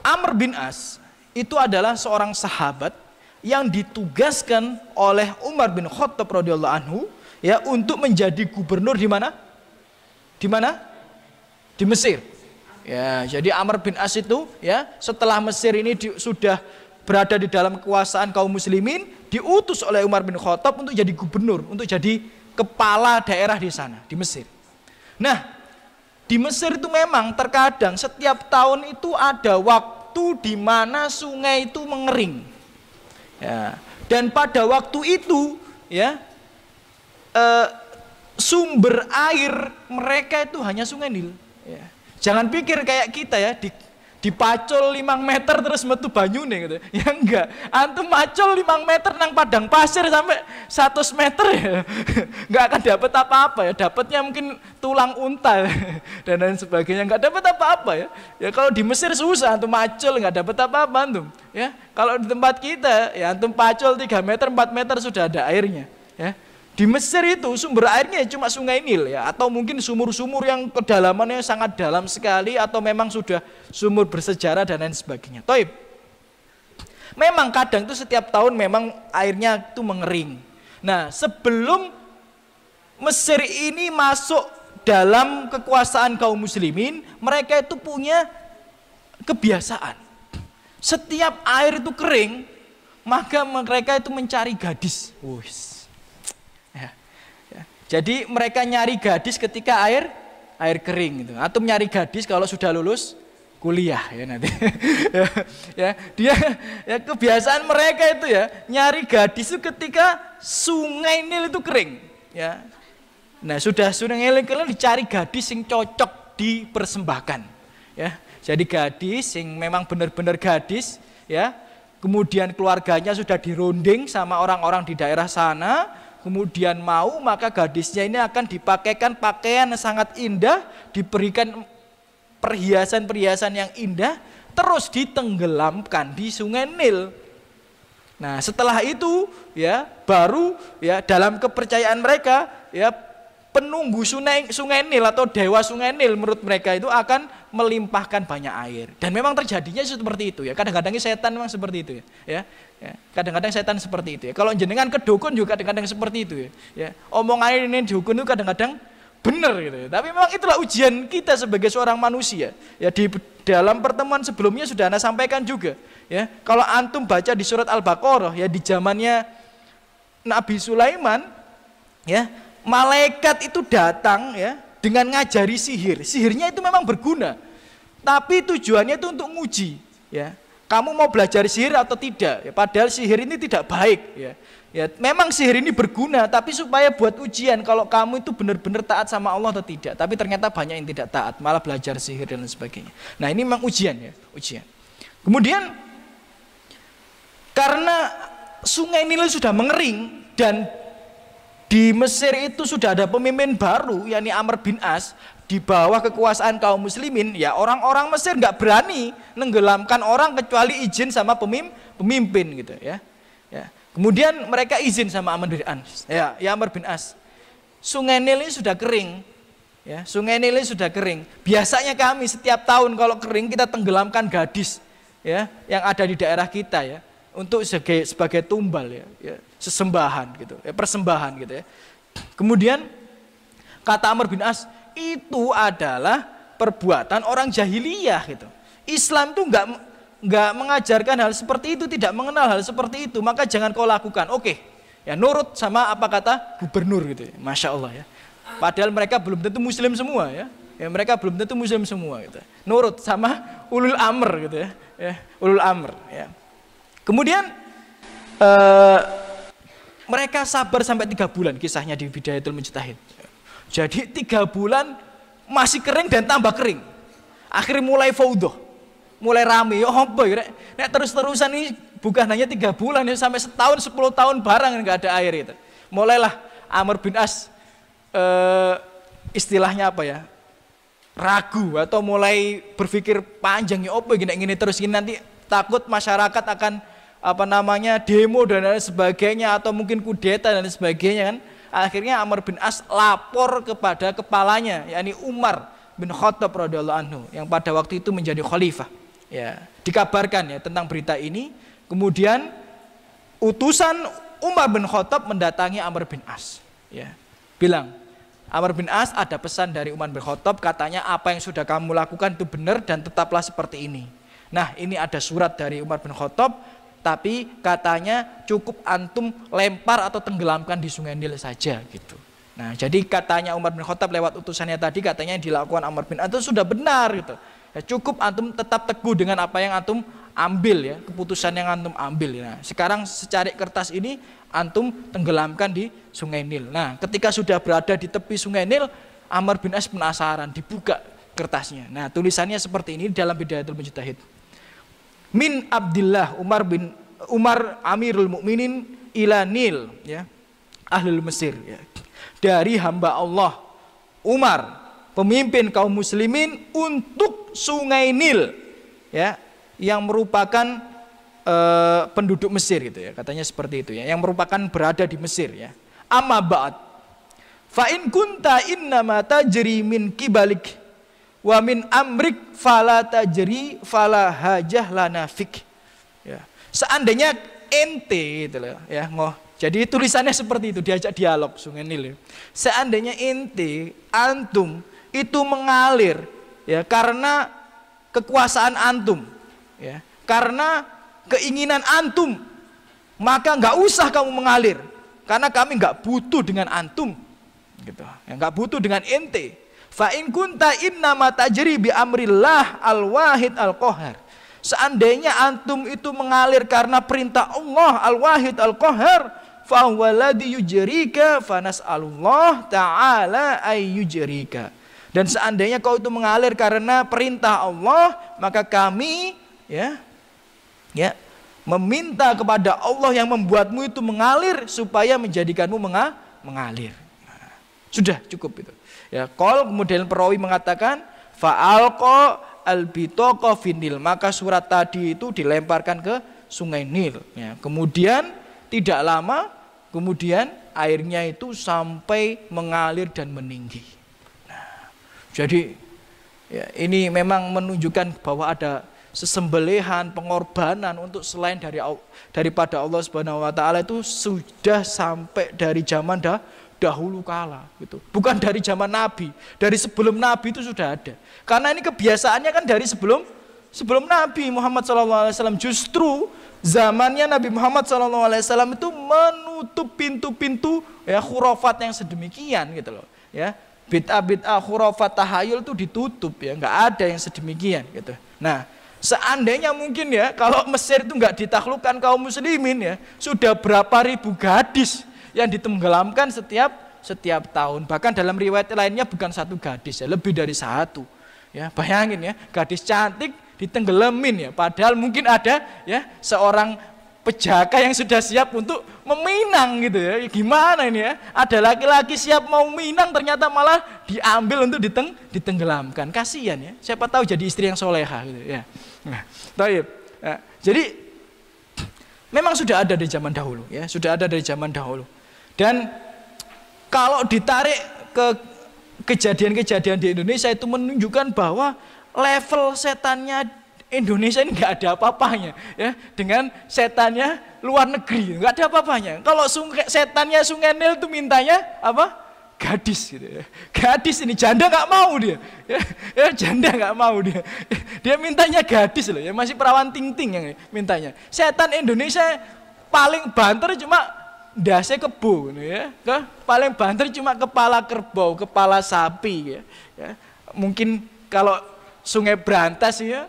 A: Amr bin As itu adalah seorang sahabat yang ditugaskan oleh Umar bin Khattab radhiyallahu anhu ya untuk menjadi gubernur di mana? Di mana? Di Mesir. Ya, jadi Amr bin As itu ya setelah Mesir ini sudah berada di dalam kekuasaan kaum muslimin, diutus oleh Umar bin Khattab untuk jadi gubernur, untuk jadi kepala daerah di sana, di Mesir. Nah, di Mesir itu memang terkadang setiap tahun itu ada waktu di mana sungai itu mengering. Ya, dan pada waktu itu ya sumber air mereka itu hanya Sungai Nil. Ya. Jangan pikir kayak kita ya dipacul 5 meter terus metu banyune gitu. Ya enggak. Antum macul 5 meter nang padang pasir sampai 100 meter ya. Enggak akan dapat apa-apa ya. Dapatnya mungkin tulang unta dan lain sebagainya. Enggak dapat apa-apa ya. Ya kalau di Mesir susah antum macul enggak dapat apa-apa antum. Ya. Kalau di tempat kita ya antum pacul 3 meter 4 meter sudah ada airnya ya. Di Mesir itu sumber airnya cuma Sungai Nil ya, atau mungkin sumur-sumur yang kedalamannya sangat dalam sekali, atau memang sudah sumur bersejarah dan lain sebagainya. Toib. Memang kadang itu setiap tahun memang airnya itu mengering. Nah, sebelum Mesir ini masuk dalam kekuasaan kaum muslimin, mereka itu punya kebiasaan. Setiap air itu kering, maka mereka itu mencari gadis. Jadi mereka nyari gadis ketika air kering gitu. Atau nyari gadis kalau sudah lulus kuliah ya nanti. Dia kebiasaan mereka itu ya nyari gadis itu ketika Sungai Nil itu kering ya. Nah, sudah Sungai Nil kering dicari gadis yang cocok dipersembahkan ya. Jadi gadis yang memang benar-benar gadis ya. Kemudian keluarganya sudah dirunding sama orang-orang di daerah sana. Kemudian mau, maka gadisnya ini akan dipakaikan pakaian yang sangat indah, diberikan perhiasan-perhiasan yang indah, terus ditenggelamkan di Sungai Nil. Nah, setelah itu ya baru ya dalam kepercayaan mereka ya penunggu Sungai Nil atau dewa Sungai Nil menurut mereka itu akan melimpahkan banyak air. Dan memang terjadinya seperti itu ya. Kadang-kadang setan memang seperti itu ya. Kadang-kadang setan seperti itu ya. Kalau jenengan ke dukun juga kadang-kadang seperti itu ya. Omongan ini dukun itu kadang-kadang benar gitu ya. Tapi memang itulah ujian kita sebagai seorang manusia. Ya di dalam pertemuan sebelumnya sudah Anda sampaikan juga ya. Kalau antum baca di surat Al-Baqarah ya di zamannya Nabi Sulaiman ya, malaikat itu datang ya dengan ngajari sihir. Sihirnya itu memang berguna. Tapi tujuannya itu untuk nguji ya. Kamu mau belajar sihir atau tidak? Ya, padahal sihir ini tidak baik. Ya, memang sihir ini berguna, tapi supaya buat ujian kalau kamu itu benar-benar taat sama Allah atau tidak. Tapi ternyata banyak yang tidak taat, malah belajar sihir dan lain sebagainya. Nah, ini memang ujian ya, ujian. Kemudian karena Sungai Nil sudah mengering dan di Mesir itu sudah ada pemimpin baru, yakni Amr bin As. Di bawah kekuasaan kaum muslimin, ya orang-orang Mesir nggak berani nenggelamkan orang kecuali izin sama pemimpin gitu ya. Kemudian mereka izin sama Amr bin As. Ya Amr bin As. Sungai Nil ini sudah kering. Ya, Sungai Nil ini sudah kering. Biasanya kami setiap tahun kalau kering kita tenggelamkan gadis ya yang ada di daerah kita ya untuk sebagai tumbal ya, sesembahan gitu, ya, persembahan gitu ya. Kemudian kata Amr bin As, itu adalah perbuatan orang jahiliyah gitu. Islam itu enggak mengajarkan hal seperti itu, tidak mengenal hal seperti itu, maka jangan kau lakukan. Oke, ya nurut sama apa kata gubernur gitu. Masya Allah ya. Padahal mereka belum tentu muslim semua ya. Mereka belum tentu muslim semua gitu. Nurut sama ulul amr gitu ya. Ulul amr ya. Kemudian mereka sabar sampai 3 bulan, kisahnya di Bidayatul Mujtahid. Jadi 3 bulan masih kering dan tambah kering. Akhirnya mulai faudoh, mulai rame. Ya apa ya? Nek terus-terusan ini bukan hanya 3 bulan ya, sampai setahun 10 tahun barang nggak ada air itu. Mulailah Amr bin As istilahnya apa ya, ragu atau mulai berpikir panjang, ya apa gini terus gini, nanti takut masyarakat akan apa namanya demo dan lain sebagainya, atau mungkin kudeta dan sebagainya kan. Akhirnya Amr bin As lapor kepada kepalanya, yakni Umar bin Khattab radhiyallahu anhu yang pada waktu itu menjadi khalifah. Ya, dikabarkan ya tentang berita ini. Kemudian utusan Umar bin Khattab mendatangi Amr bin As, ya, bilang, Amr bin As, ada pesan dari Umar bin Khattab, katanya apa yang sudah kamu lakukan itu benar dan tetaplah seperti ini. Nah, ini ada surat dari Umar bin Khattab, tapi katanya cukup antum lempar atau tenggelamkan di Sungai Nil saja gitu. Nah, jadi katanya Umar bin Khattab lewat utusannya tadi, katanya yang dilakukan Amr bin As itu sudah benar gitu. Ya, cukup antum tetap teguh dengan apa yang antum ambil, ya, keputusan yang antum ambil. Nah, sekarang secarik kertas ini antum tenggelamkan di Sungai Nil. Nah, ketika sudah berada di tepi Sungai Nil, Amr bin As penasaran, dibuka kertasnya. Nah, tulisannya seperti ini dalam Bidayatul Mujtahid. Min Abdillah Umar Amirul Mukminin ila Nil, ya, Ahlul Mesir, ya. Dari hamba Allah Umar, pemimpin kaum muslimin untuk Sungai Nil, ya, yang merupakan penduduk Mesir gitu, ya, katanya seperti itu, ya, yang merupakan berada di Mesir, ya. Amma ba'd fa in kunta innama tajri min kibalik wa min amrik fala tajri fala hajah lana fik, ya. Seandainya ente gitu loh, ya, jadi tulisannya seperti itu, diajak dialog Sungai Nil, ya. Seandainya ente antum itu mengalir, ya, karena kekuasaan antum, ya, karena keinginan antum, maka nggak usah kamu mengalir, karena kami nggak butuh dengan antum, gitu, ya, nggak butuh dengan ente. Fa in kunta innama tajri bi amrillah al-wahid al-qahar. Seandainya antum itu mengalir karena perintah Allah al-wahid al-qahar, fa huwa ladzi yujrika fa nas'alullah ta'ala ay yujrika. Dan seandainya kau itu mengalir karena perintah Allah, maka kami, ya, meminta kepada Allah yang membuatmu itu mengalir supaya menjadikanmu mengalir. Nah, sudah cukup itu. Ya, kemudian perawi mengatakan fa'alqa al-bitaqa finil, maka surat tadi itu dilemparkan ke Sungai Nil, ya. Kemudian tidak lama kemudian airnya itu sampai mengalir dan meninggi. Nah, jadi ya, ini memang menunjukkan bahwa ada sesembelihan, pengorbanan untuk selain daripada Allah Subhanahu wa taala itu sudah sampai dari zaman dahulu kala gitu. Bukan dari zaman Nabi, dari sebelum Nabi itu sudah ada. Karena ini kebiasaannya kan dari sebelum Nabi Muhammad SAW. Justru zamannya Nabi Muhammad SAW itu menutup pintu-pintu, ya, khurafat yang sedemikian gitu loh, ya. Bid'ah khurafat tahayul itu ditutup, ya, nggak ada yang sedemikian gitu. Nah, seandainya mungkin, ya, kalau Mesir itu nggak ditaklukkan kaum muslimin, ya, sudah berapa ribu gadis yang ditenggelamkan setiap tahun. Bahkan dalam riwayat lainnya bukan satu gadis, ya, lebih dari satu. Ya, bayangin, ya, gadis cantik ditenggelamin, ya, padahal mungkin ada, ya, seorang pejaka yang sudah siap untuk meminang gitu, ya. Gimana ini, ya? Ada laki-laki siap mau minang ternyata malah diambil untuk ditenggelamkan. Kasihan, ya. Siapa tahu jadi istri yang soleha gitu, ya. Nah, baik. Nah, jadi memang sudah ada dari zaman dahulu, ya, sudah ada dari zaman dahulu. Dan kalau ditarik ke kejadian-kejadian di Indonesia itu menunjukkan bahwa level setannya Indonesia ini nggak ada apa-apanya, ya, dengan setannya luar negeri, nggak ada apa-apanya. Kalau setannya Sungai Nil itu mintanya apa? Gadis gitu, ya. Gadis ini janda nggak mau dia, ya, janda nggak mau dia mintanya gadis loh, ya, masih perawan ting-ting yang mintanya. Setan Indonesia paling banter cuma dase kebo, ya, paling banter cuma kepala kerbau, kepala sapi, ya. Mungkin kalau Sungai Brantas, ya,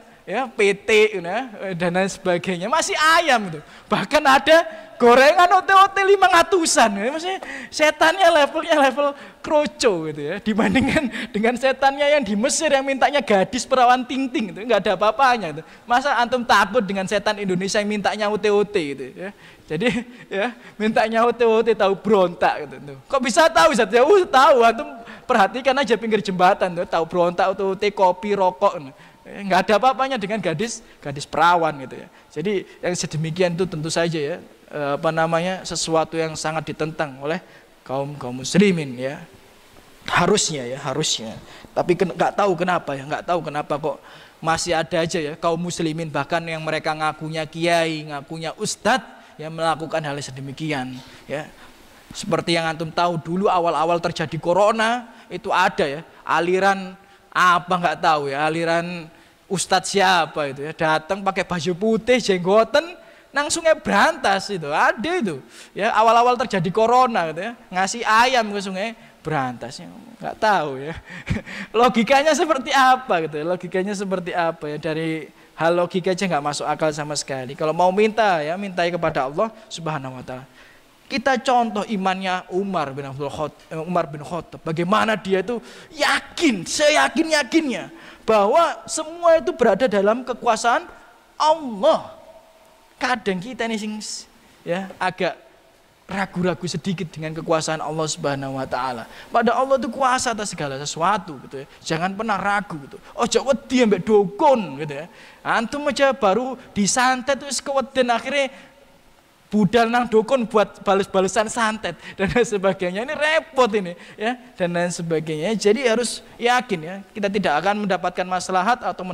A: PT, ya, dan lain sebagainya masih ayam itu. Bahkan ada gorengan ote-ote 500-an. Ya. Maksudnya setannya level kroco gitu ya. Dibandingkan dengan setannya yang di Mesir yang mintanya gadis perawan ting-ting itu enggak ada apa-apanya gitu. Masa antum takut dengan setan Indonesia yang mintanya ote-ote gitu ya. Jadi ya mintanya ote-ote tahu berontak gitu. Kok bisa tahu Ustaz? Ya tahu, antum perhatikan aja pinggir jembatan tuh, tahu berontak ote-ote, kopi, rokok. Nggak ada apa-apanya dengan gadis perawan gitu ya. Jadi yang sedemikian itu tentu saja ya sesuatu yang sangat ditentang oleh kaum muslimin ya. Harusnya. Tapi nggak tahu kenapa kok masih ada aja ya kaum muslimin bahkan yang mereka ngakunya kiai, ngakunya ustadz yang melakukan hal sedemikian ya. Seperti yang antum tahu dulu awal-awal terjadi corona itu ada ya aliran apa nggak tahu ya, aliran ustadz siapa itu ya, datang pakai baju putih, jenggoten, langsungnya berantas itu, ada itu ya, awal-awal terjadi corona gitu ya, ngasih ayam ke sungai berantas, nggak tahu ya, logikanya seperti apa gitu ya, dari hal logika aja nggak masuk akal sama sekali. Kalau mau minta ya, mintai kepada Allah Subhanahu Wa Taala. Kita contoh imannya Umar bin Khattab. Bagaimana dia itu yakin, seyakin-yakinnya bahwa semua itu berada dalam kekuasaan Allah. Kadang kita nih ya agak ragu-ragu sedikit dengan kekuasaan Allah Subhanahu Wa Taala. Pada Allah itu kuasa atas segala sesuatu gitu ya. Jangan pernah ragu gitu. Oh jangan wedi ambek dukun gitu ya. Antum aja baru disantet terus keweden akhirnya budal nang dukun buat bales-balesan santet dan lain sebagainya, ini repot ini ya, dan lain sebagainya. Jadi harus yakin ya, kita tidak akan mendapatkan maslahat atau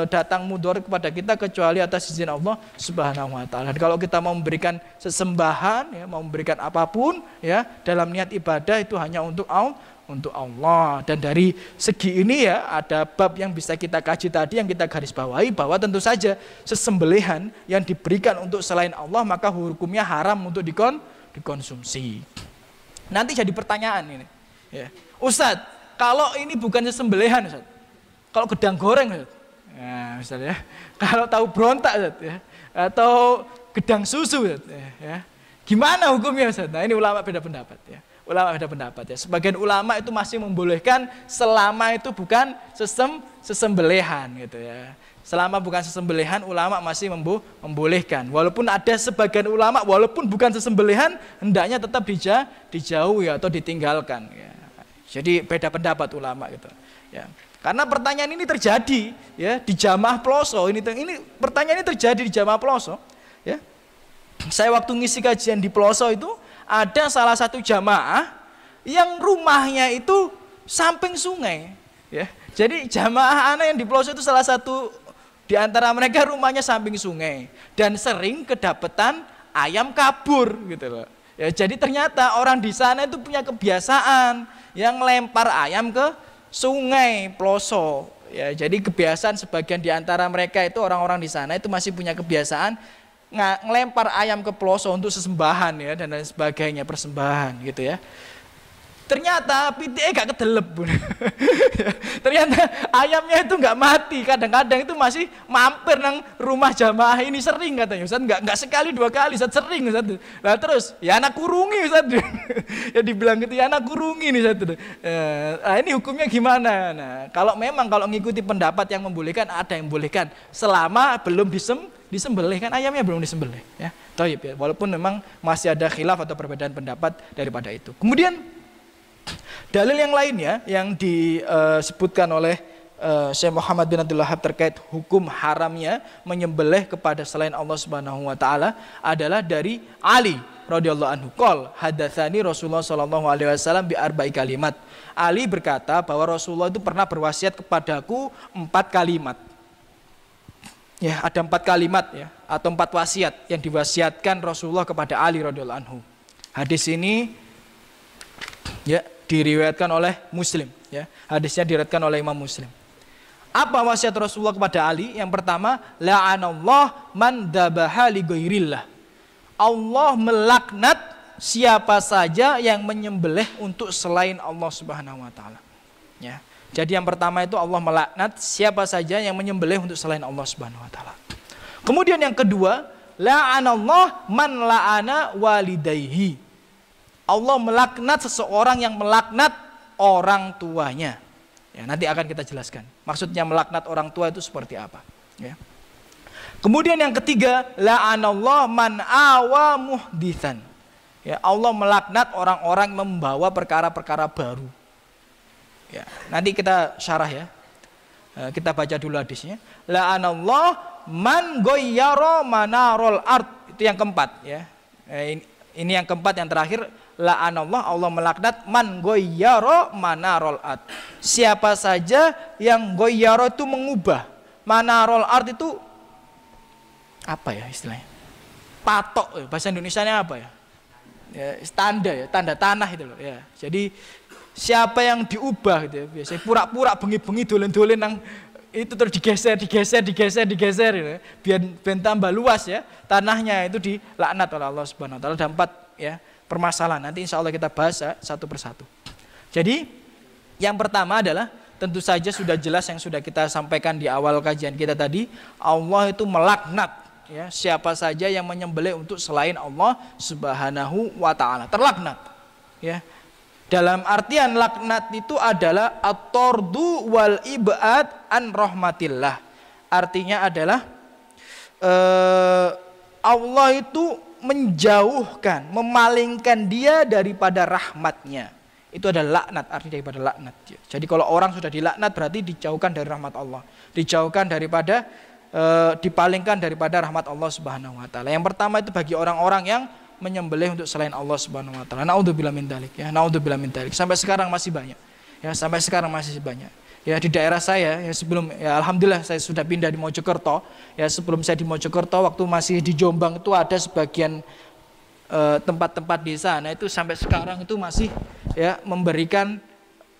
A: datang mudor kepada kita kecuali atas izin Allah Subhanahu Wa Taala. Kalau kita mau memberikan sesembahan ya, mau memberikan apapun ya dalam niat ibadah itu hanya untuk Allah. Dan dari segi ini ya ada bab yang bisa kita kaji tadi yang kita garis bawahi bahwa tentu saja sesembelihan yang diberikan untuk selain Allah maka hukumnya haram untuk dikonsumsi. Nanti jadi pertanyaan ini ya, Ustadz kalau ini bukan sesembelihan Ustadz, kalau gedang goreng Ustadz, nah, misalnya kalau tahu berontak Ustadz, ya, atau gedang susu Ustadz, ya, gimana hukumnya Ustadz? Nah ini ulama beda pendapat ya. Sebagian ulama itu masih membolehkan selama itu bukan sesembelihan gitu ya. Selama bukan sesembelihan ulama masih membolehkan. Walaupun ada sebagian ulama walaupun bukan sesembelihan hendaknya tetap dijauhi atau ditinggalkan ya. Jadi beda pendapat ulama gitu ya. Karena pertanyaan ini terjadi ya di jamaah Ploso, ini pertanyaan ini terjadi di jamaah Ploso ya. Saya waktu ngisi kajian di Ploso itu ada salah satu jamaah yang rumahnya itu samping sungai ya. Jadi jamaah anak yang di Ploso itu salah satu di antara mereka rumahnya samping sungai dan sering kedapetan ayam kabur gitu loh. Ya, jadi ternyata orang di sana itu punya kebiasaan yang lempar ayam ke sungai Ploso ya. Jadi kebiasaan sebagian di antara mereka itu orang-orang di sana itu masih punya kebiasaan ngelempar ayam ke Ploso untuk sesembahan ya dan lain sebagainya, persembahan gitu ya. Ternyata pitik gak kedelep bun. Ternyata ayamnya itu gak mati, kadang-kadang itu masih mampir nang rumah jamaah ini sering katanya Ustaz, gak sekali dua kali Ustaz, sering Ustaz. Nah terus ya anak kurungi Ustaz. Ya dibilang gitu ya anak kurungi nih Ustaz. Nah ini hukumnya gimana? Nah kalau ngikuti pendapat yang membolehkan, ada yang membolehkan selama belum disembelih kan, ayamnya belum disembelih ya. Thayyib ya, walaupun memang masih ada khilaf atau perbedaan pendapat daripada itu. Kemudian dalil yang lainnya yang disebutkan oleh Syekh Muhammad bin Abdul Wahhab terkait hukum haramnya menyembelih kepada selain Allah Subhanahu wa taala adalah dari Ali radhiyallahu anhu. Qol hadatsani Rasulullah sallallahu alaihi wasallam bi arba'i kalimat. Ali berkata bahwa Rasulullah itu pernah berwasiat kepadaku 4 kalimat. Ya, ada 4 kalimat ya atau 4 wasiat yang diwasiatkan Rasulullah kepada Ali radhiyallahu anhu. Hadis ini ya diriwayatkan oleh Muslim ya. Hadisnya diriwayatkan oleh Imam Muslim. Apa wasiat Rasulullah kepada Ali? Yang pertama, la'anallah man dabaha li ghairillah. Allah melaknat siapa saja yang menyembelih untuk selain Allah Subhanahu wa taala. Ya. Jadi yang pertama itu Allah melaknat siapa saja yang menyembelih untuk selain Allah Subhanahu wa taala. Kemudian yang kedua, La'anallah man la'ana walidayhi. Allah melaknat seseorang yang melaknat orang tuanya. Ya, nanti akan kita jelaskan. Maksudnya melaknat orang tua itu seperti apa. Ya. Kemudian yang ketiga, la'anallah man awa muhditsan. Ya, Allah melaknat orang-orang membawa perkara-perkara baru. Ya, nanti kita syarah ya. Kita baca dulu hadisnya. La'anallah man ghayyara manarul ard. Itu yang keempat ya. Ini yang keempat, yang terakhir, la'anallah, Allah melaknat man ghayyara manarul ard. Siapa saja yang ghayyara itu mengubah. Manarul ard itu apa ya istilahnya? Patok, bahasa Indonesianya apa ya? Ya, tanda ya, tanda tanah itu loh ya. Jadi siapa yang diubah gitu ya, biasanya pura-pura bengi-bengi dolen-dolen nang itu terus digeser gitu ya. Biar tambah luas ya tanahnya, itu dilaknat oleh Allah Subhanahu wa taala. Ada 4 ya permasalahan. Nanti insya Allah kita bahas satu persatu. Jadi yang pertama adalah tentu saja sudah jelas yang sudah kita sampaikan di awal kajian kita tadi, Allah itu melaknat ya siapa saja yang menyembelih untuk selain Allah Subhanahu wa taala, terlaknat ya. Dalam artian laknat itu adalah at-tardu wal ibad an rahmatillah. Artinya adalah Allah itu menjauhkan, memalingkan dia daripada rahmatnya. Itu adalah laknat, arti daripada laknat. Jadi kalau orang sudah dilaknat berarti dijauhkan dari rahmat Allah, dijauhkan daripada dipalingkan daripada rahmat Allah Subhanahu wa taala. Yang pertama itu bagi orang-orang yang menyembelih untuk selain Allah Subhanahu wa taala. Naudzubillah min dzalik ya, naudzubillah min dzalik. Sampai sekarang masih banyak. Ya, sampai sekarang masih banyak. Ya, di daerah saya ya sebelum ya alhamdulillah saya sudah pindah di Mojokerto. Ya, sebelum saya di Mojokerto waktu masih di Jombang itu ada sebagian tempat-tempat desa. Nah, itu sampai sekarang itu masih ya memberikan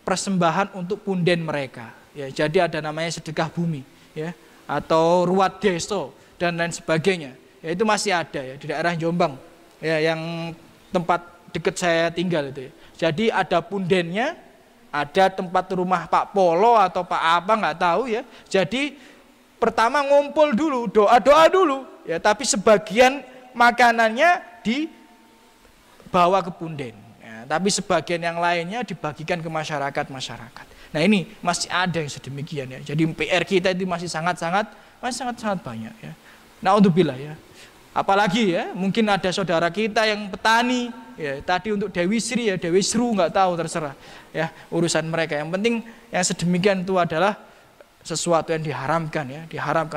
A: persembahan untuk punden mereka. Ya, jadi ada namanya sedekah bumi ya, atau ruat deso dan lain sebagainya. Ya, itu masih ada ya di daerah Jombang. Ya, yang tempat dekat saya tinggal itu ya. Jadi ada pundennya, ada tempat rumah Pak Polo atau Pak apa nggak tahu ya. Jadi pertama ngumpul dulu, doa-doa dulu ya, tapi sebagian makanannya dibawa ke punden ya, tapi sebagian yang lainnya dibagikan ke masyarakat. Nah, ini masih ada yang sedemikian ya. Jadi PR kita itu masih sangat banyak ya. Naudzubillah ya. Apalagi ya, mungkin ada saudara kita yang petani ya, tadi untuk Dewi Sri ya, Dewi Sru nggak tahu, terserah ya urusan mereka. Yang penting yang sedemikian itu adalah sesuatu yang diharamkan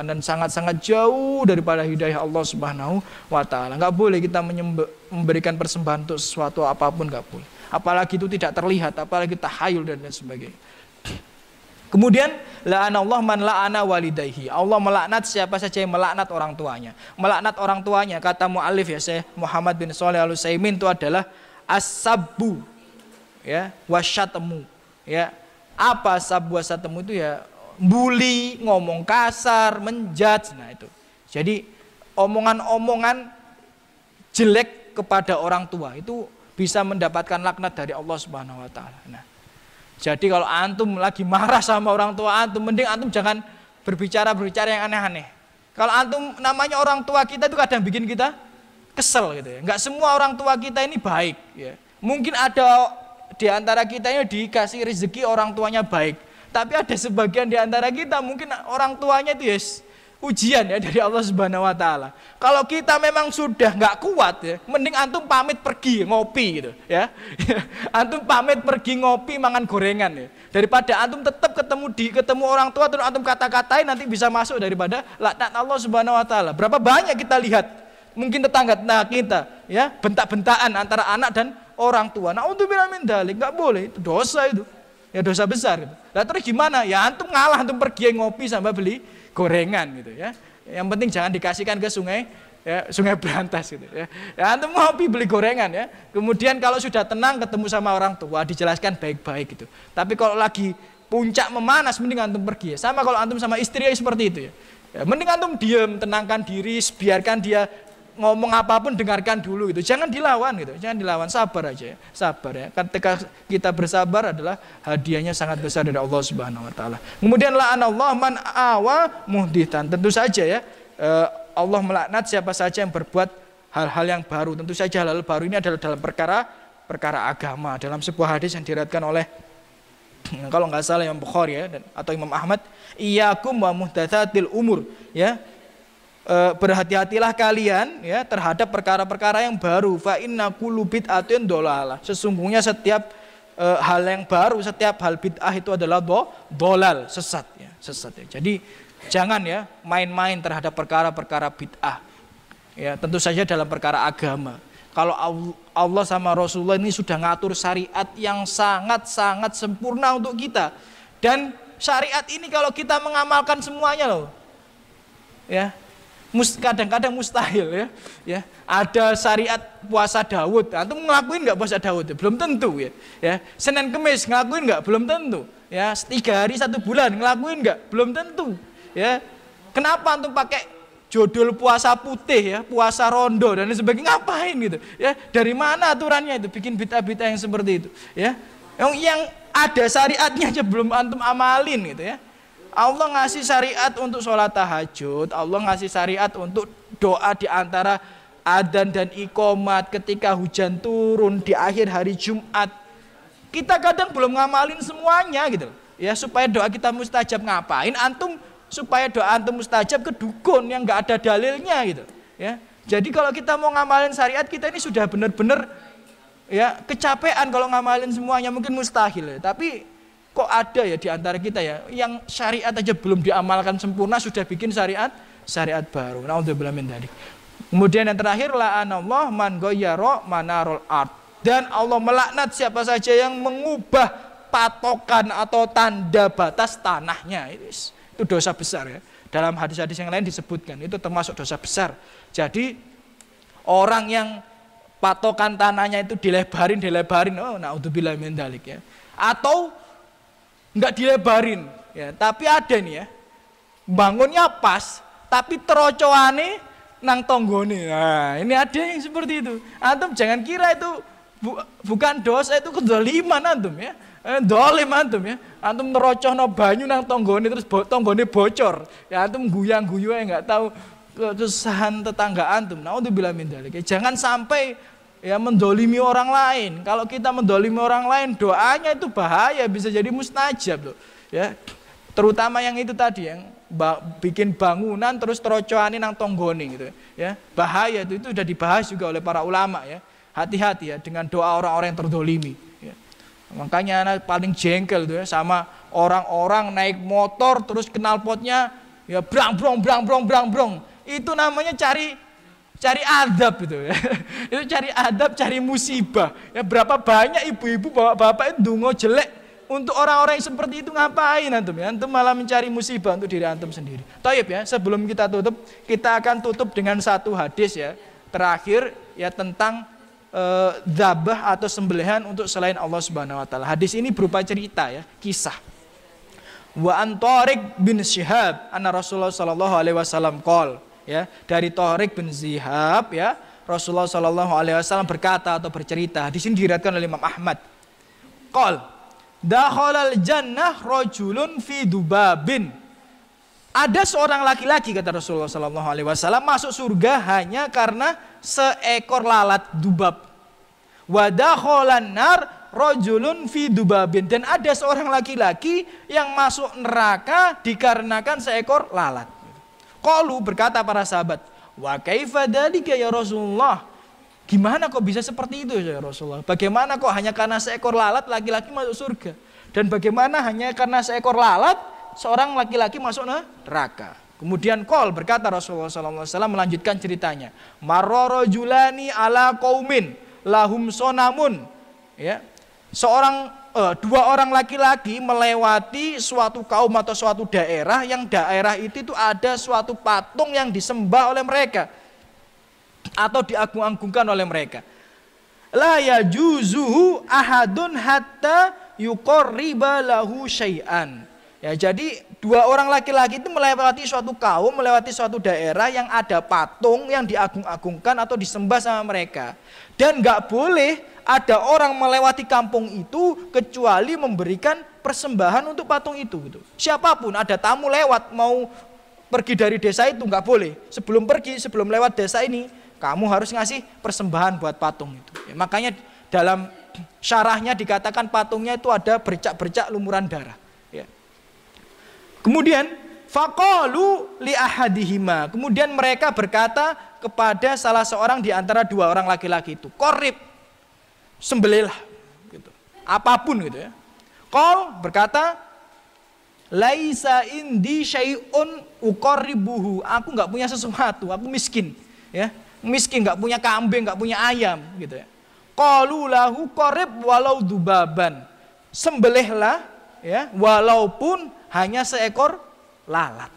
A: dan sangat jauh daripada hidayah Allah Subhanahu wa taala. Nggak boleh kita memberikan persembahan untuk sesuatu apapun, nggak boleh. Apalagi itu tidak terlihat, apalagi tahayul dan lain sebagainya. Kemudian la'anallah man la'ana walidayhi. Allah melaknat siapa saja yang melaknat orang tuanya. Melaknat orang tuanya, kata muallif ya Syekh Muhammad bin Shalih Al-Utsaimin, itu adalah as-sabbu ya wasyatmu ya. Apa sabbu wasyatmu itu ya? Bully, ngomong kasar, menjudge. Nah, itu. Jadi omongan-omongan jelek kepada orang tua itu bisa mendapatkan laknat dari Allah Subhanahu wa taala. Nah, jadi kalau antum lagi marah sama orang tua antum, mending antum jangan berbicara yang aneh-aneh. Kalau antum namanya orang tua kita itu kadang bikin kita kesel gitu ya. Enggak semua orang tua kita ini baik ya. Mungkin ada di antara kita ini dikasih rezeki orang tuanya baik, tapi ada sebagian di antara kita mungkin orang tuanya itu yes, ujian ya dari Allah Subhanahu wa taala. Kalau kita memang sudah nggak kuat ya, mending antum pamit pergi ngopi gitu ya. Antum pamit pergi ngopi mangan gorengan ya. Daripada antum tetap ketemu orang tua terus antum kata-katain, nanti bisa masuk daripada laknat Allah Subhanahu wa taala. Berapa banyak kita lihat mungkin tetangga kita ya, bentak-bentakan antara anak dan orang tua. Naudzubillah min dzalik, enggak boleh, itu dosa itu. Ya dosa besar gitu. Lah terus gimana? Ya antum ngalah, antum pergi ngopi sampai beli gorengan gitu ya. Yang penting jangan dikasihkan ke sungai ya, Sungai Berantas gitu ya. Ya antum ngopi beli gorengan ya. Kemudian kalau sudah tenang ketemu sama orang tua dijelaskan baik-baik gitu. Tapi kalau lagi puncak memanas mending antum pergi ya. Sama kalau antum sama istri ya seperti itu ya. Ya mending antum diam, tenangkan diri, biarkan dia ngomong apapun dengarkan dulu gitu. Jangan dilawan gitu. Jangan dilawan, sabar aja ya. Sabar ya. Ketika kita bersabar adalah hadiahnya sangat besar dari Allah Subhanahu wa taala. Kemudian la'anallah man awa muhdithan. Tentu saja ya, Allah melaknat siapa saja yang berbuat hal-hal yang baru. Tentu saja hal-hal baru ini adalah dalam perkara agama. Dalam sebuah hadis yang diriwayatkan oleh kalau nggak salah Imam Bukhari ya atau Imam Ahmad, iyyakum wa muhdatsatil umur, ya. Berhati-hatilah kalian ya terhadap perkara-perkara yang baru. Fa inna kullu bid'atin dhalalah. Sesungguhnya setiap hal yang baru, setiap hal bid'ah itu adalah dolal, sesat ya, sesat ya. Jadi jangan ya main-main terhadap perkara-perkara bid'ah. Ya, tentu saja dalam perkara agama. Kalau Allah sama Rasulullah ini sudah ngatur syariat yang sangat-sangat sempurna untuk kita. Dan syariat ini kalau kita mengamalkan semuanya loh. Ya. Kadang-kadang mustahil ya. Ya, ada syariat puasa Daud. Antum ngelakuin nggak puasa Daud? Belum tentu ya. Ya, Senin Kemis ngelakuin nggak? Belum tentu. Ya, 3 hari 1 bulan ngelakuin nggak? Belum tentu. Ya. Kenapa antum pakai judul puasa putih ya, puasa rondo dan sebagainya, ngapain gitu ya? Dari mana aturannya itu bikin bid'ah-bid'ah yang seperti itu ya? Yang ada syariatnya aja belum antum amalin gitu ya. Allah ngasih syariat untuk sholat tahajud, Allah ngasih syariat untuk doa di antara adzan dan iqomat ketika hujan turun di akhir hari Jumat. Kita kadang belum ngamalin semuanya gitu ya, supaya doa kita mustajab. Ngapain antum supaya doa antum mustajab ke dukun yang nggak ada dalilnya gitu ya. Jadi kalau kita mau ngamalin syariat kita ini sudah benar-benar ya kecapean kalau ngamalin semuanya, mungkin mustahil ya. Tapi kok ada ya di antara kita ya yang syariat aja belum diamalkan sempurna sudah bikin syariat baru. Naudzubillah min dzalik. Kemudian yang terakhir, la'anallah man ghayyara manarul ard. Dan Allah melaknat siapa saja yang mengubah patokan atau tanda batas tanahnya. Itu dosa besar ya. Dalam hadis-hadis yang lain disebutkan itu termasuk dosa besar. Jadi orang yang patokan tanahnya itu dilebarin, oh naudzubillah min dzalik ya. Atau enggak dilebarin ya, tapi ada nih ya. Bangunnya pas, tapi trocoane nang tonggone. Nah, ini ada yang seperti itu. Antum jangan kira itu bukan dosa, itu kedzaliman antum ya. Dolim antum ya. Antum nerocohno banyu nang tonggone terus tonggone bocor. Ya antum guyang-guyu enggak tahu kesusahan tetangga antum. Naudzubillah min dzalik. Jangan sampai ya mendolimi orang lain. Kalau kita mendolimi orang lain, doanya itu bahaya, bisa jadi mustajab loh. Ya. Terutama yang itu tadi yang bikin bangunan terus trocoane nang tonggone gitu ya. Bahaya itu sudah dibahas juga oleh para ulama ya. Hati-hati ya dengan doa orang-orang yang terdolimi. Makanya anak paling jengkel tuh ya sama orang-orang naik motor terus knalpotnya ya brang brong. Itu namanya cari adab itu ya. Itu cari adab, cari musibah. Ya berapa banyak ibu-ibu bapak-bapak itu ndonga jelek untuk orang-orang yang seperti itu, ngapain antum ya? Antum malah mencari musibah untuk diri antum sendiri. Thayyib ya, sebelum kita tutup, kita akan tutup dengan satu hadis ya. Terakhir ya tentang dzabah atau sembelihan untuk selain Allah Subhanahu wa taala. Hadis ini berupa cerita ya, kisah. Wa an Thariq bin Syihab anna Rasulullah sallallahu alaihi wasallam qol ya, dari Thariq bin Syihab ya, Rasulullah sallallahu alaihi wasallam berkata atau bercerita. Hadis ini diriwayatkan oleh Imam Ahmad. Qol dakhalal jannah rajulun fi dubabin. Ada seorang laki-laki kata Rasulullah sallallahu alaihi wasallam masuk surga hanya karena seekor lalat dubab. Wa dakhalan nar rajulun fi dubabin, dan ada seorang laki-laki yang masuk neraka dikarenakan seekor lalat. Qalu, berkata para sahabat, wa kaifa dzalika ya Rasulullah? Gimana kok bisa seperti itu ya Rasulullah? Bagaimana kok hanya karena seekor lalat laki-laki masuk surga? Dan bagaimana hanya karena seekor lalat seorang laki-laki masuk neraka? Kemudian berkata Rasulullah SAW melanjutkan ceritanya. Marrarajulani ala qaumin lahum sonamun. Ya. Dua orang laki-laki melewati suatu kaum atau suatu daerah yang daerah itu ada suatu patung yang disembah oleh mereka atau diagung-agungkan oleh mereka. La yajuzuhu ahadun hatta yuqarriba lahu syai'an. Ya, jadi dua orang laki-laki itu melewati suatu kaum, melewati suatu daerah yang ada patung yang diagung-agungkan atau disembah sama mereka. Dan nggak boleh ada orang melewati kampung itu kecuali memberikan persembahan untuk patung itu. Gitu. Siapapun ada tamu lewat mau pergi dari desa itu nggak boleh. Sebelum pergi, sebelum lewat desa ini, kamu harus ngasih persembahan buat patung itu. Ya, makanya dalam syarahnya dikatakan patungnya itu ada bercak-bercak lumuran darah. Ya. Kemudian faqalu li ahadihima. Kemudian mereka berkata kepada salah seorang di antara dua orang laki-laki itu, qorib, sembelihlah, gitu. Apapun gitu ya. Qal berkata, laisa indi syai'un uqarribuhu. Aku nggak punya sesuatu, aku miskin, ya. Miskin, nggak punya kambing, nggak punya ayam, gitu ya. Qalu lahu qarib walau dubaban. Sembelihlah, ya, walaupun hanya seekor lalat.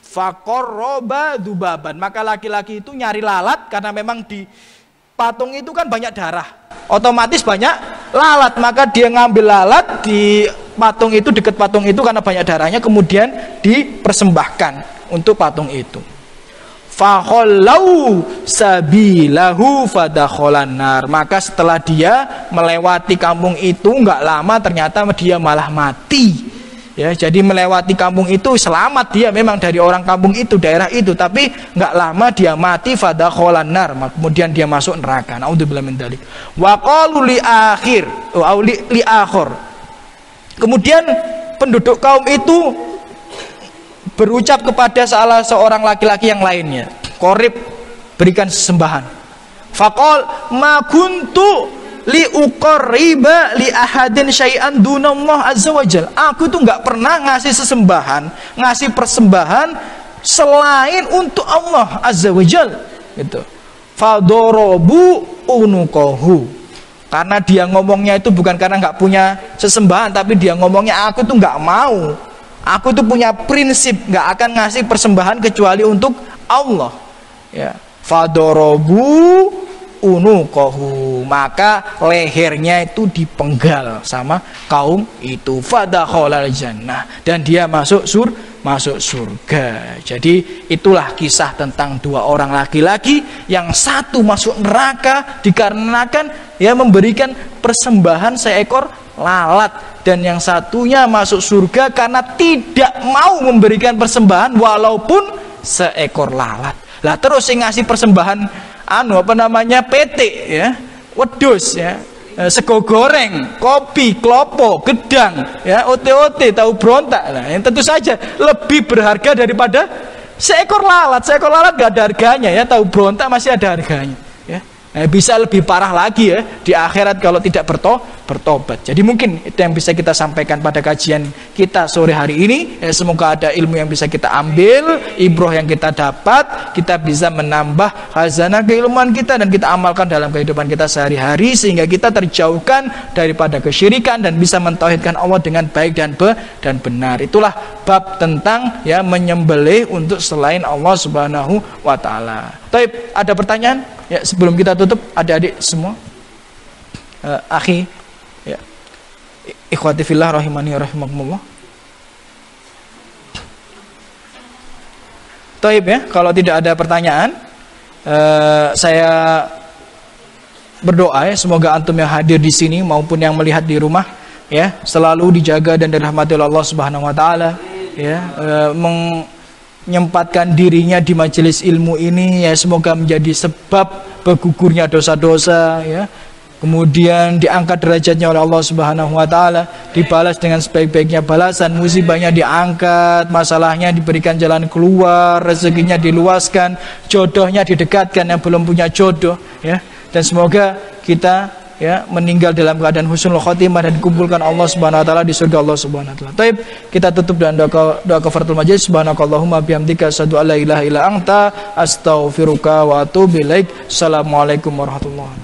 A: Faqarraba dubaban. Maka laki-laki itu nyari lalat karena memang di patung itu kan banyak darah. Otomatis banyak lalat, maka dia ngambil lalat di patung itu, dekat patung itu karena banyak darahnya, kemudian dipersembahkan untuk patung itu. Fakhallau sabilahu fadakhalan nar. Maka setelah dia melewati kampung itu nggak lama ternyata dia malah mati. Ya, jadi melewati kampung itu selamat dia memang dari orang kampung itu, daerah itu, tapi nggak lama dia mati fadakhalan nar. Kemudian dia masuk neraka. Naudzubillah min dzalik. Wa qalu li akhir li akhir. Kemudian penduduk kaum itu berucap kepada salah seorang laki-laki yang lainnya, qorib, berikan sesembahan. Faqal ma kuntu li uqarriba li ahadin syai'an dunallah azza wajal. Aku tuh nggak pernah ngasih sesembahan, ngasih persembahan selain untuk Allah azza wajal, gitu. Fadorobu unuqahu. Karena dia ngomongnya itu bukan karena nggak punya sesembahan, tapi dia ngomongnya aku tuh nggak mau. Aku tuh punya prinsip nggak akan ngasih persembahan kecuali untuk Allah. Ya, fadorobu unuqahu. Maka lehernya itu dipenggal sama kaum itu. Fadakhalal jannah. Dan dia masuk surga. Jadi itulah kisah tentang dua orang laki-laki, yang satu masuk neraka dikarenakan ya memberikan persembahan seekor lalat, dan yang satunya masuk surga karena tidak mau memberikan persembahan walaupun seekor lalat. Lah terus yang ngasih persembahan PT ya, wedhus ya, sego goreng, kopi, klopo, gedang ya, ote-ote, tahu berontak. Nah, yang tentu saja lebih berharga daripada seekor lalat. Seekor lalat gak ada harganya ya, tahu berontak masih ada harganya ya. Nah, bisa lebih parah lagi ya di akhirat kalau tidak bertobat. Jadi mungkin itu yang bisa kita sampaikan pada kajian kita sore hari ini. Semoga ada ilmu yang bisa kita ambil, ibroh yang kita dapat, kita bisa menambah khazanah keilmuan kita dan kita amalkan dalam kehidupan kita sehari-hari, sehingga kita terjauhkan daripada kesyirikan dan bisa mentauhidkan Allah dengan baik dan benar. Itulah bab tentang ya menyembelih untuk selain Allah Subhanahu wa taala. Baik, ada pertanyaan? Ya, sebelum kita tutup, adik-adik semua, akhi, ya, ikhwati fillah rahimani rahimakumullah. Taib ya, kalau tidak ada pertanyaan, saya berdoa ya, semoga antum yang hadir di sini maupun yang melihat di rumah ya selalu dijaga dan dirahmati oleh Allah Subhanahu wa taala ya, menyempatkan dirinya di majelis ilmu ini ya, semoga menjadi sebab bergugurnya dosa-dosa ya, kemudian diangkat derajatnya oleh Allah Subhanahu wa taala, dibalas dengan sebaik-baiknya balasan, musibahnya diangkat, masalahnya diberikan jalan keluar, rezekinya diluaskan, jodohnya didekatkan yang belum punya jodoh ya, dan semoga kita ya meninggal dalam keadaan husnul khotimah dan dikumpulkan Allah Subhanahu wa taala di surga Allah Subhanahu wa taala. Baik, kita tutup dengan doa kafaratul majelis. Subhanakallahumma bihamdika asyhadu an la ilaha illa anta astaghfiruka wa atubu ilaik. Assalamualaikum warahmatullahi wabarakatuh.